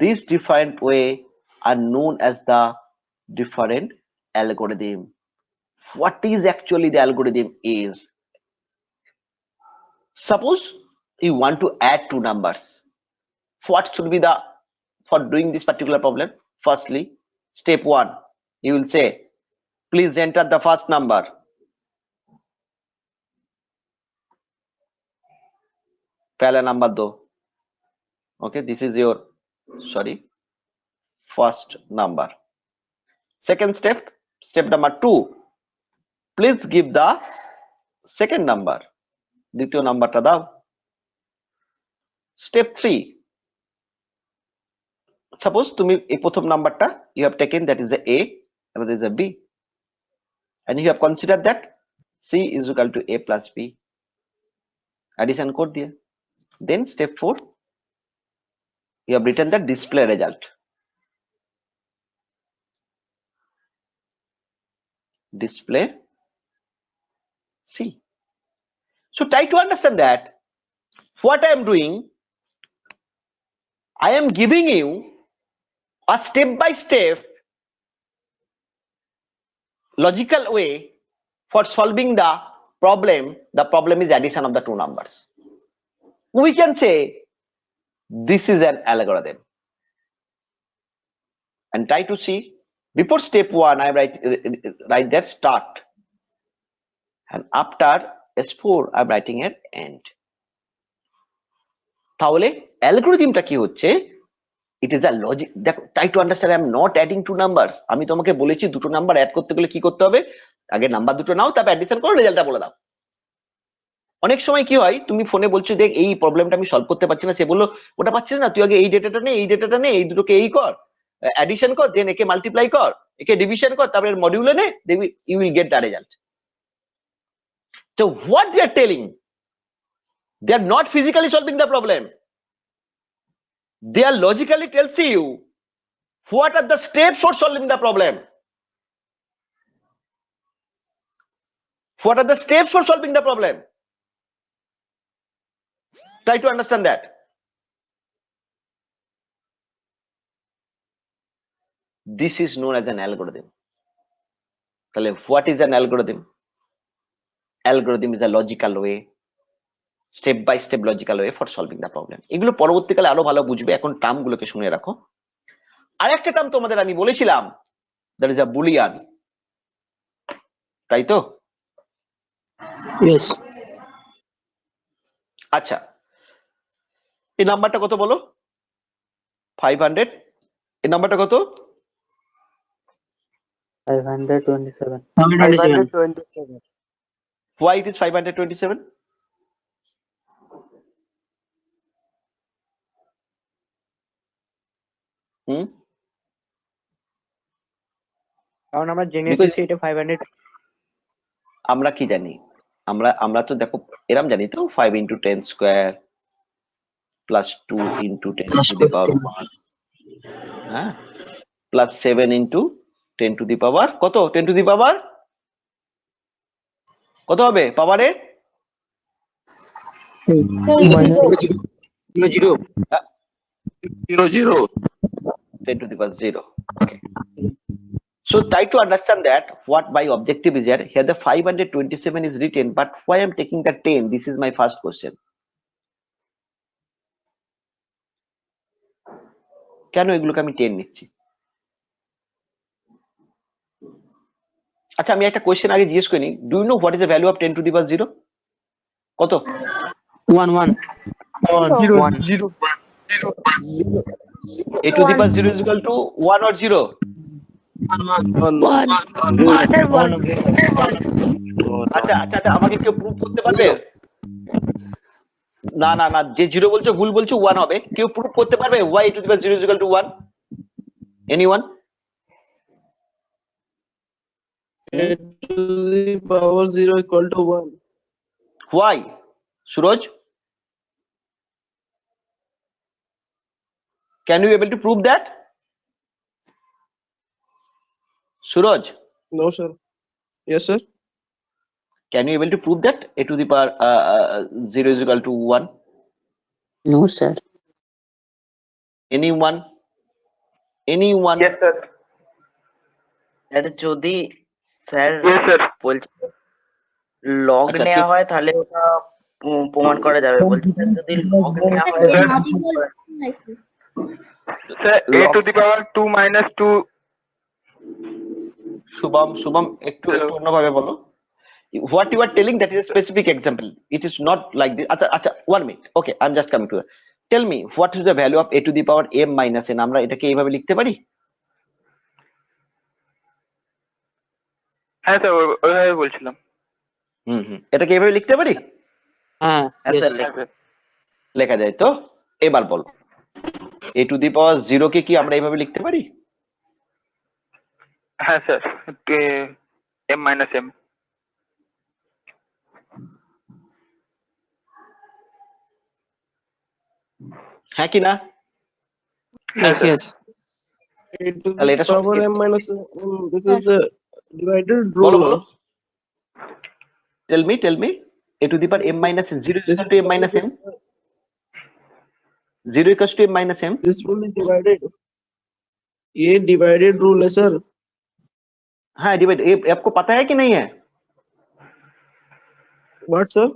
These different way are known as the different algorithm. What is actually the algorithm is? Suppose you want to add 2 numbers. What should be the for doing this particular problem? Firstly, step 1, you will say please enter the first number. पहला number दो. Okay, this is your first number. Second step number 2, please give the second number. দ্বিতীয় নাম্বারটা দাও. Step 3, suppose তুমি এই প্রথম নাম্বারটা you have taken, that is the A and that is the B, and you have considered that C is equal to A plus B. Addition করে দিয়ে. Then step 4, you have written the display result. Display C. So try to understand that what I am doing, I am giving you a step by step logical way for solving the problem. The problem is addition of the 2 numbers. We can say this is an algorithm. And try to see, before step 1 I write that start, and after S4 I am writing an end. তাহলে অ্যালগরিদমটা কি হচ্ছে? It is a logic. Try to understand, I am not adding 2 numbers. আমি তোমাকে বলেছি দুটো number add করতে গেলে কি করতে হবে? আগে নাম্বার দুটো নাও, তারপর অ্যাডিশন করো, রেজাল্টটা বলে দাও. অনেক সময় কি হয়, তুমি ফোনে বলছো দেখ এই প্রবলেমটা আমি সলভ করতে পারছি না, সে বললো ওটা পাচ্ছিস না, তুই আগে এই ডেটাটা নে, এই ডেটাটা নে, এই দুটোকে এই কর, অ্যাডিশন কর, দেন একে মাল্টিপ্লাই কর, একে ডিভিশন কর, তারপরে মডিউলে নে, দেখবি you will get the result. So what they are telling, they are not physically solving the problem. They are logically tells you What are the steps for solving the problem? What are the steps for solving the problem? Try to understand that. This is known as an algorithm. What is an algorithm? Algorithm is a logical way, step by step logical way for solving the problem. এগুলো পরবর্তীকালে আরো ভালো বুঝবে, এখন term গুলোকে শুনে রাখো। আরেকটা টার্ম তোমাদের আমি বলেছিলাম, দ্যাট ইজ আ বুলিয়ান, তাই তো? Yes. আচ্ছা, এই নাম্বারটা কত বলো? 500। এই নাম্বারটা কত? 527. 527. Why it is 527? কারণ আমরা জেনে Because- এসেছি এটা 500। আমরা কি জানি? আমরা তো দেখো এরম জানি তো 5 into 10 square plus 2 into 10 to the power 1, হ্যাঁ, plus 7 into 10 to the power কত? 10 to the power কত হবে পাওয়ারে? 0 10 to the power 0. Okay. So try to understand that what my objective is here. Here the 527 is written, but why I'm taking the 10? This is my first question. কেন এগুলোকে আমি 10 নিচ্ছি? আচ্ছা, আমি একটা কোয়েশ্চেন আগে জিজ্ঞেস করিনি। Do you know what is the value of 10 to the power 0? কত? 1 1 0 a to the power 0 is equal to 1 or 0? 1 আচ্ছা আচ্ছা আচ্ছা, আমাকে কেউ প্রুফ করতে পারবে? না না না, যে 0 বলছো ভুল বলছো, 1 হবে। কেউ প্রুফ করতে পারবে why a to the power 0 is equal to 1? Anyone? a to the power 0 equal to 1. Why? Suraj? Can you able to prove that? Suraj, No sir. Yes sir. can you able to prove that a to the power 0 is equal to 1? No, sir. Anyone? Anyone? Yes, sir. এটা যদি sir Yes, sir. বলছে log আচ্ছা, নেওয়া ঠিক- হয় তাহলে ওটা প্রমাণ করা যাবে। বলছে স্যার যদি লগ নেওয়া হয় Sir, a to the power 2 minus 2. Shubham, একটু অন্যভাবে বলো। What you are telling, that is a specific example. It is not like this. আচ্ছা, 1 minute. Okay, I'm just coming to that. Tell me, what is the value of a to the power m minus n? আমরা এটাকে এইভাবে লিখতে পারি? হ্যাঁ sir, ওইভাবে বলছিলাম। এটাকে এইভাবে লিখতে পারি? হ্যাঁ, হ্যাঁ yes. স্যার হ্যাঁ স্যার। লেখা যায় তো? এবার বলো, a to the power 0 কে কি আমরা এইভাবে লিখতে পারি? হ্যাঁ স্যার, m minus m। হ্যাঁ কি না? Yes, yes. A to তাহলে the এটা power m minus m. This is the divided বলো rule. বলো। Tell me, a to the power m minus n, 0 is equal to m minus m? 0 equals to m minus m? This rule is divided. ये divided rule है sir. हाँ, divide. आपको पता है कि नहीं है? What sir?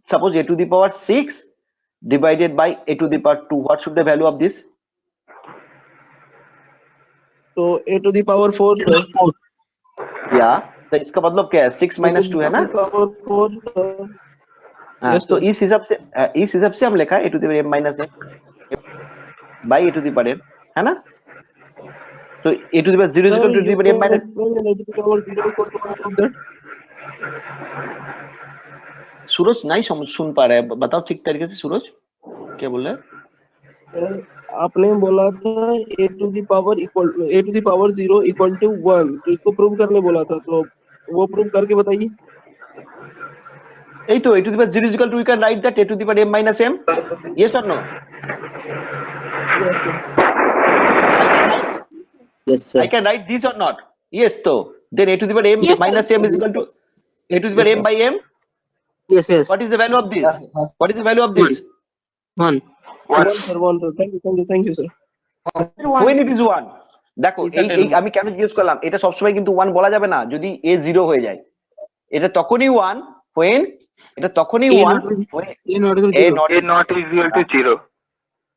Suppose a to the power 6 divided by a to the power 2, what should the value of this? So a to the power 4 sir. या तो इसका मतलब क्या है? 6 minus 2 है ना? A to the power 4 sir. हाँ, Yes, तो sir. इस हिसाब से हम लिखा a to the power m minus m by a to the power m, है ना? तो a to the power 0 is equal to a to the power m minus। A to the power 0 equal to 1 of that. सूरज नहीं सुन पा रहा है, बताओ ठीक तरीके से। सूरज क्या बोल रहे हैं? Sir, आपने बोला था a to the power 0 equal to 1, तो इसको प्रूव करने बोला था, तो वो प्रूव करके बताइए। এই তো a to the power 0 is equal to, we can write that a to the power m minus m, yes or no? Yes, sir. I can write this or not? Yes, so then a to the power m Yes, sir. minus m is equal to a to the power Yes, m sir. by m. Yes, yes. What is the value of this? Yes, yes. What is the value of this? One. One, sir, one, sir. Thank you, sir. One. When it is 1, দেখো এই আমি কেন জিজ্ঞেস করলাম, এটা সবসময় কিন্তু 1 বলা যাবে না যদি a 0 হয়ে যায়। এটা তখনই 1 when এটা তখনই A 1 not equal- when A not equal a zero. not equal to 0.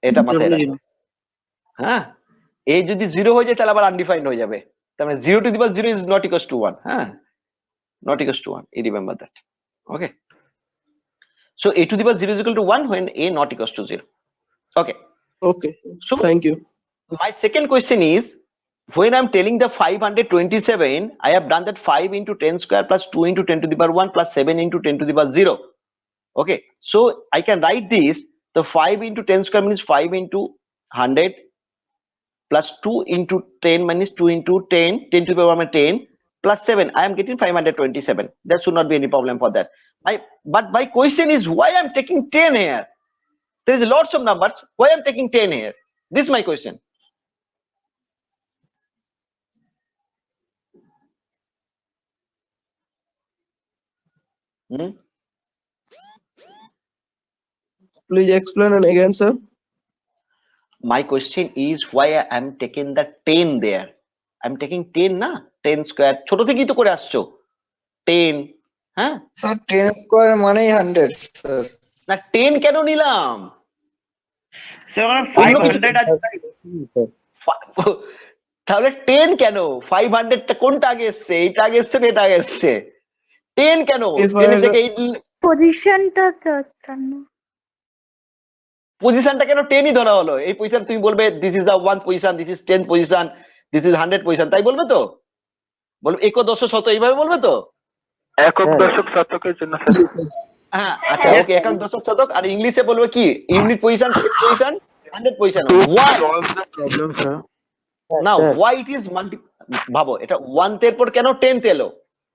এটা Not মাথায় equal রাখো। zero. হ্যাঁ, a যদি 0 হয়ে যায় তাহলে আবার আনডিফাইন্ড হয়ে যাবে। তার মানে 0 to the power 0 is not equals to 1. হ্যাঁ, not equals to 1. You remember that. Okay. So a to the power 0 is equal to 1 when a not equals to 0. Okay. Okay. So Thank you. my second question is, when I'm telling the 527, I have done that 5 into 10 square plus 2 into 10 to the power 1 plus 7 into 10 to the power 0. Okay, so I can write this, the 5 into 10 square means 5 into 100 plus 2 into 10 minus 2 into 10, 10 to the power 10 plus 7. I am getting 527. There should not be any problem for that. But my question is, why I'm taking 10 here? There is lots of numbers. Why I'm taking 10 here? This is my question. Hmm? Please explain and again, sir. My question is why I'm taking the 10 there. I'm taking 10 না 10 square ছোট থেকেই তো করে আসছো 10 হ্যাঁ Sir, 10 square মানেই 100, sir. না 10 কেন নিলাম স্যার 500 আছে তাহলে 10 কেন 500 টা কোনটা আগে এসছে এটা আগে এসছে না এটা আগে এসছে 10 কেন If 10 I- থেকে পজিশনটা তো জানো পজিশনটা কেন 10ই ধরা হলো এই পজিশন তুমি বলবে this is the 1 position this is 10 position this is 100 position তাই বলবে তো বলবে একদশ শত এইভাবে বলবে তো একক দশক শতকের জন্য হ্যাঁ আচ্ছা ওকে একক দশক শতক আর ইংলিশে বলবে কি unit position position 100 position why problem sir না ওয়াই ইট ইজ মাল্টি ভাবো এটা 1 এর পর কেন 10th এলো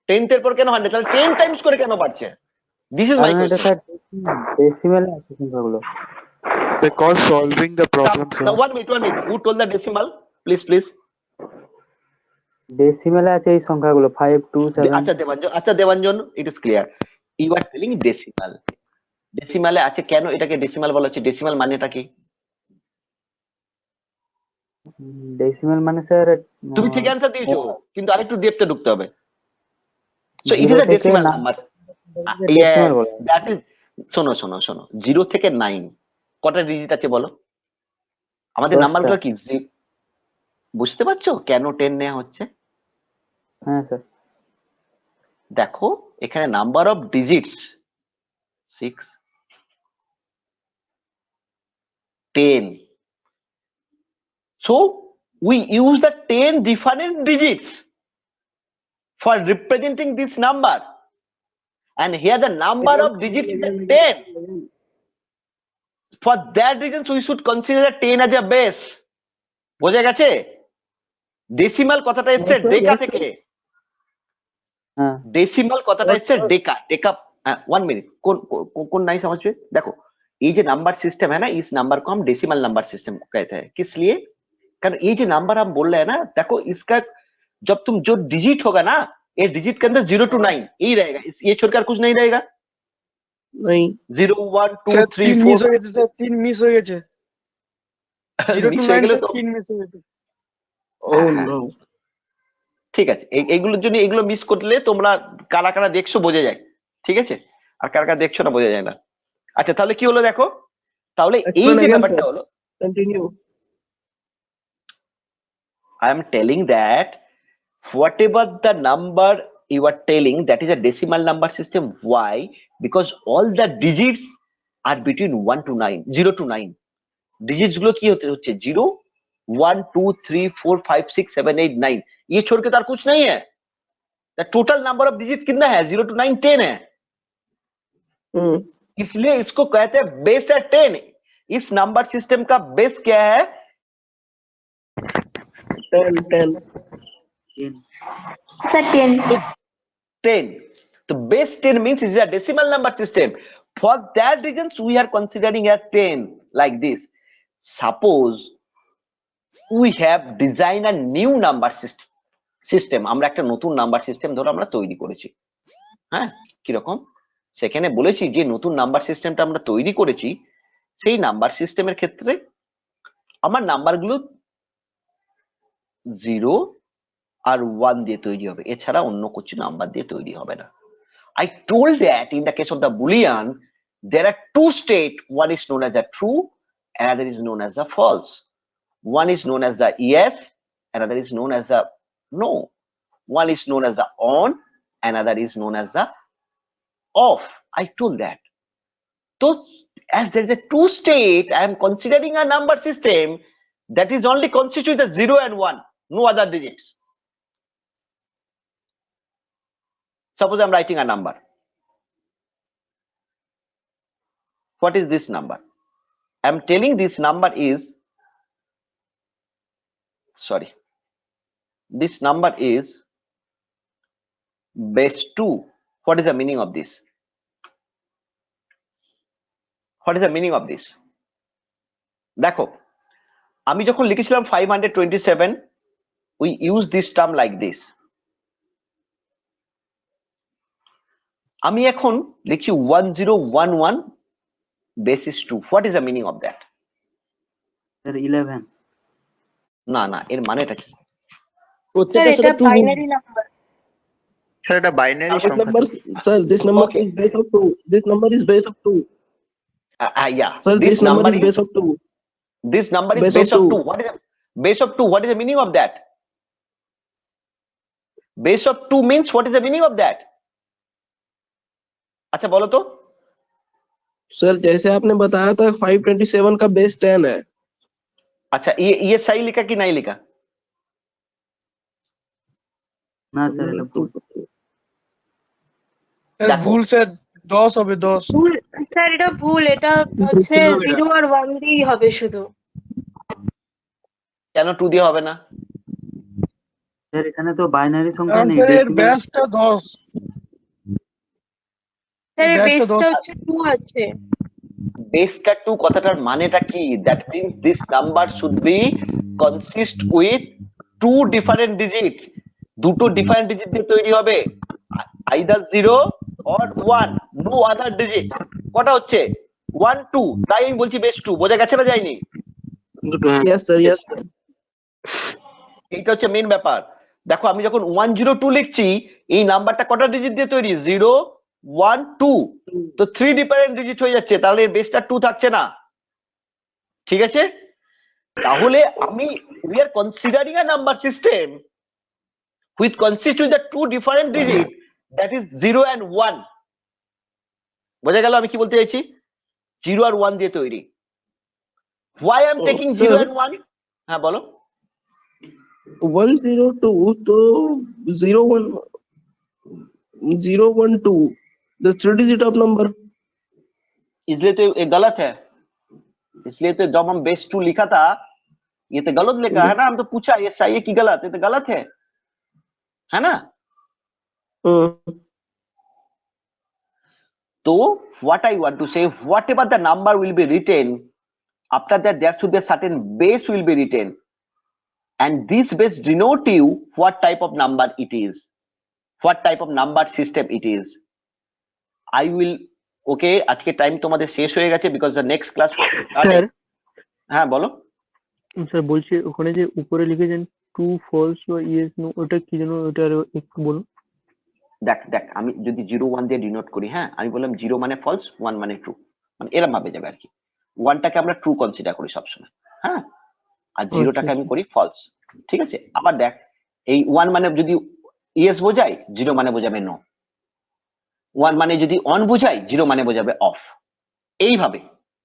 10th এর পর কেন 100 তাহলে 10 টাইমস করে কেন বাড়ছে this is my question decimal আছে সংখ্যাগুলো because solving the problem sir. Now 1 minute who told the decimal please ডেসিমেলে আছে এই সংখ্যাগুলো 5 2 7 আচ্ছা Debanjan it is clear you are telling decimal ডেসিমালে আছে কেন এটাকে ডেসিমাল বলা হচ্ছে ডেসিমাল মানেটা কি ডেসিমেল মানে স্যার তুমি ঠিক অ্যানসার দিয়েছো কিন্তু আরেকটু ডেপথে ঢুকতে হবে so it is a decimal number that is শোনো 0 থেকে 9 কটা ডিজিট আছে বলো আমাদের নাম্বারগুলো কি বুঝতে পারছো কেন 10 নেওয়া হচ্ছে হ্যাঁ স্যার দেখো এখানে number of digits 6 10 so we use the 10 different digits for representing this number and here the number of digits is 10 for that reason we should consider the 10 as a base বোঝা গেছে decimal কথাটা এসছে ডেকা থেকে হ্যাঁ decimal কথাটা এসছে Deka 1 minute कौन नहीं समझ में देखो ये जो नंबर सिस्टम है ना इस नंबर को हम डेसिमल नंबर सिस्टम कहते हैं किस लिए कारण ये जो नंबर हम बोल रहे हैं ना देखो इसका जब तुम जो डिजिट होगा ना ये डिजिट के अंदर 0 to 9 यही रहेगा ये छोड़कर कुछ नहीं रहेगा नहीं 0 1 2 3 4 3 মিস হয়ে গেছে 0 to 9 3 মিস হয়ে গেছে oh no ঠিক আছে এইগুলোর জন্য এগুলো মিস করলে তোমরা কারা কারা দেখছো বোঝা যায় ঠিক আছে আর কারা কারা দেখছো না বোঝা যায় না আচ্ছা তাহলে কি হলো দেখো তাহলে এই যে ব্যাপারটা হলো continue I am telling that whatever the number you are telling that is a decimal number system why because all the digits are between 1 to 9 0 to 9 digits গুলো কি হচ্ছে 0 1 2 3 4 5 6 7 8 9 ये छोड़ के तो और कुछ नहीं है the total number of digits कितना है 0 to 9 10 है इसलिए इसको कहते हैं बेस है 10 इस नंबर सिस्टम का बेस क्या है 10 sir 10 10 so base 10 means it is a decimal number system for that reasons we are considering as 10 like this suppose we have designed a new number system. আমরা একটা নতুন number system ধরো আমরা তৈরি করেছি। হ্যাঁ, কিরকম? সেখানে বলেছি যে নতুন নাম্বার সিস্টেমটা আমরা তৈরি করেছি, সেই নাম্বার সিস্টেমের ক্ষেত্রে আমার নাম্বারগুলো 0 আর 1 দিয়ে তৈরি হবে, এছাড়া অন্য কিছু নাম্বার দিয়ে তৈরি হবে না। I told that in the case of the Boolean, there are two states. One is known as the true, another is known as the false. One is known as the yes, another is known as the no. One is known as the on, another is known as the off. I told that. So, as there is a two state, I am considering a number system that is only constituted of 0 and 1, no other digits. Suppose I am writing a number. What is this number? I am telling this number is, sorry, this number is base 2. What is the meaning of this? What is the meaning of this? দেখো, আমি যখন লিখেছিলাম 527, we use this term like this. আমি এখন লিখছি 1011 basis 2. What is the meaning of that? Sir, 11. না না, এর মানেটা কি? প্রত্যেকটার সাথে 2 বাইনারি নাম্বার। স্যার এটা বাইনারি This সংখ্যা। number, sir, this number Okay. is base of 2. This number is base of 2. Yeah, Sir, this number is base of 2. this number is base base of of 2. 2. What is base of 2? What is the meaning of that? Base of 2 means what is the meaning of that? अच्छा बोलो तो। Sir जैसे आपने बताया था 527 का base 10 है। अच्छा, ये सही लिखा कि नहीं लिखा? না স্যার এটা ভুল। স্যার ভুল স্যার 10 হবে 10। ভুল স্যার, এটা ভুল, এটা হচ্ছে 0 আর 1 দিয়েই হবে শুধু। কেন 2 দিয়ে হবে না? স্যার এখানে তো বাইনারি সংখ্যা নেই। স্যার এর বেসটা 10। স্যার এর বেসটা বেসটা 10 হচ্ছে 2 আছে। বেসটা 2 কথাটার মানেটা কি? That means this number should be consist with 2 different digits. দুটো ডিফারেন্ট ডিজিট দিয়ে তৈরি হবে, either 0 or 1, no other digit. কটা হচ্ছে? 1 2, তাই আমি বলছি বেস 2। বোঝা গেছে না যায়নি? Yes sir yes. এইটা হচ্ছে মেইন ব্যাপার। দেখো, আমি যখন 102 লিখছি, এই নাম্বারটা কটা ডিজিট দিয়ে তৈরি? 0 1 2, তো 3 ডিফারেন্ট ডিজিট হয়ে যাচ্ছে, তাহলে এর বেসটা 2 থাকছে না। ঠিক আছে, তাহলে আমি we are considering a number system which consists with the 2 different digit, that is 0 and 1. বোঝা গেল আমি কি বলতে চাইছি? 0 আর 1 দিয়ে তৈরি। Why I am taking 0 and 1? হ্যাঁ বলো। 102 तो 01 012 the 3 digit of number। इसलिए तो ये गलत है, इसलिए तो जब हम बेस 2 लिखा था, ये तो गलत लिखा है ना। हम तो पूछा ये सही है कि गलत, ये तो गलत है ना? तो what I want to say, whatever the number will be written, after that there should be a certain base will be written, and this base denote you what type of number it is, what type of number system it is. I will, okay, আজকে time তোমাদের শেষ হয়ে গেছে, because the next class sir হ্যাঁ বলো। Sir বলছি ওখানে যে উপরে লিখেছেন ট্রু ফলস বা ইয়েস নো, ওটা কি যেন, ওটা আরো একটু বলুন। দেখ আমি যদি 0 1 দিয়ে ডিনোট করি, হ্যাঁ আমি বললাম 0 মানে ফলস, 1 মানে ট্রু, মানে এরকম ভাবে যাবে আর কি। 1টাকে আমরা ট্রু কনসিডার করি সবসময়, হ্যাঁ, আর 0টাকে আমি করি ফলস। ঠিক আছে, আবার দেখ, এই 1 মানে যদি ইয়েস বোঝায়, 0 মানে বোঝাবে নো। 1 মানে যদি অন বোঝায়, 0 মানে বোঝাবে অফ। এইভাবে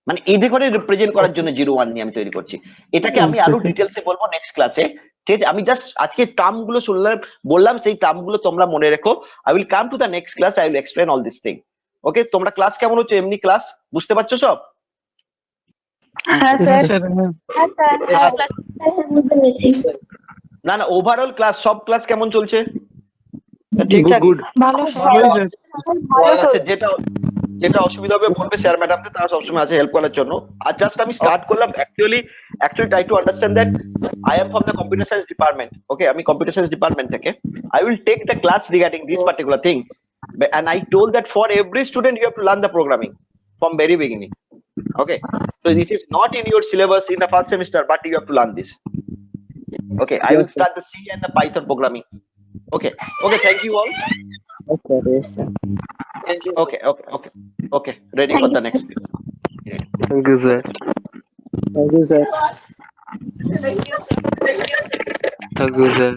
মানে এদের করে রিপ্রেজেন্ট করার জন্য 0 1 নিয়ে আমি তৈরি করছি। এটাকে আমি আরো ডিটেলসে বলবো নেক্সট ক্লাসে। ঠিক আছে, আমি জাস্ট আজকে টার্ম গুলো বললাম, সেই টার্ম গুলো তোমরা মনে রেখো। I will come to the next class, I will explain all this thing. Okay, তোমরা ক্লাস কেমন হচ্ছে? এমনি ক্লাস বুঝতে পারছো সব? হ্যাঁ স্যার, হ্যাঁ স্যার। না না, ওভারঅল ক্লাস, সব ক্লাস কেমন চলছে? ঠিকঠাক? ভালো আচ্ছা, যেটা যেটা অসুবিধা হবে বলবে স্যার ম্যাডামকে, তারা সবসময় আছে হেল্প করার জন্য। আর জাস্ট আমি স্টার্ট করলাম actually try to understand that I am from the computer science department. Okay, আমি কম্পিউটার সায়েন্স ডিপার্টমেন্ট থেকে I will take the class regarding this particular thing, and I told that for every student you have to learn the programming from very beginning. Okay, so this is not in your syllabus in the first semester, but you have to learn this. Okay, I will start the C and the Python programming. Okay, thank you all. Okay, ready for the next video. Thank you, sir. Thank you, sir. Thank you, sir.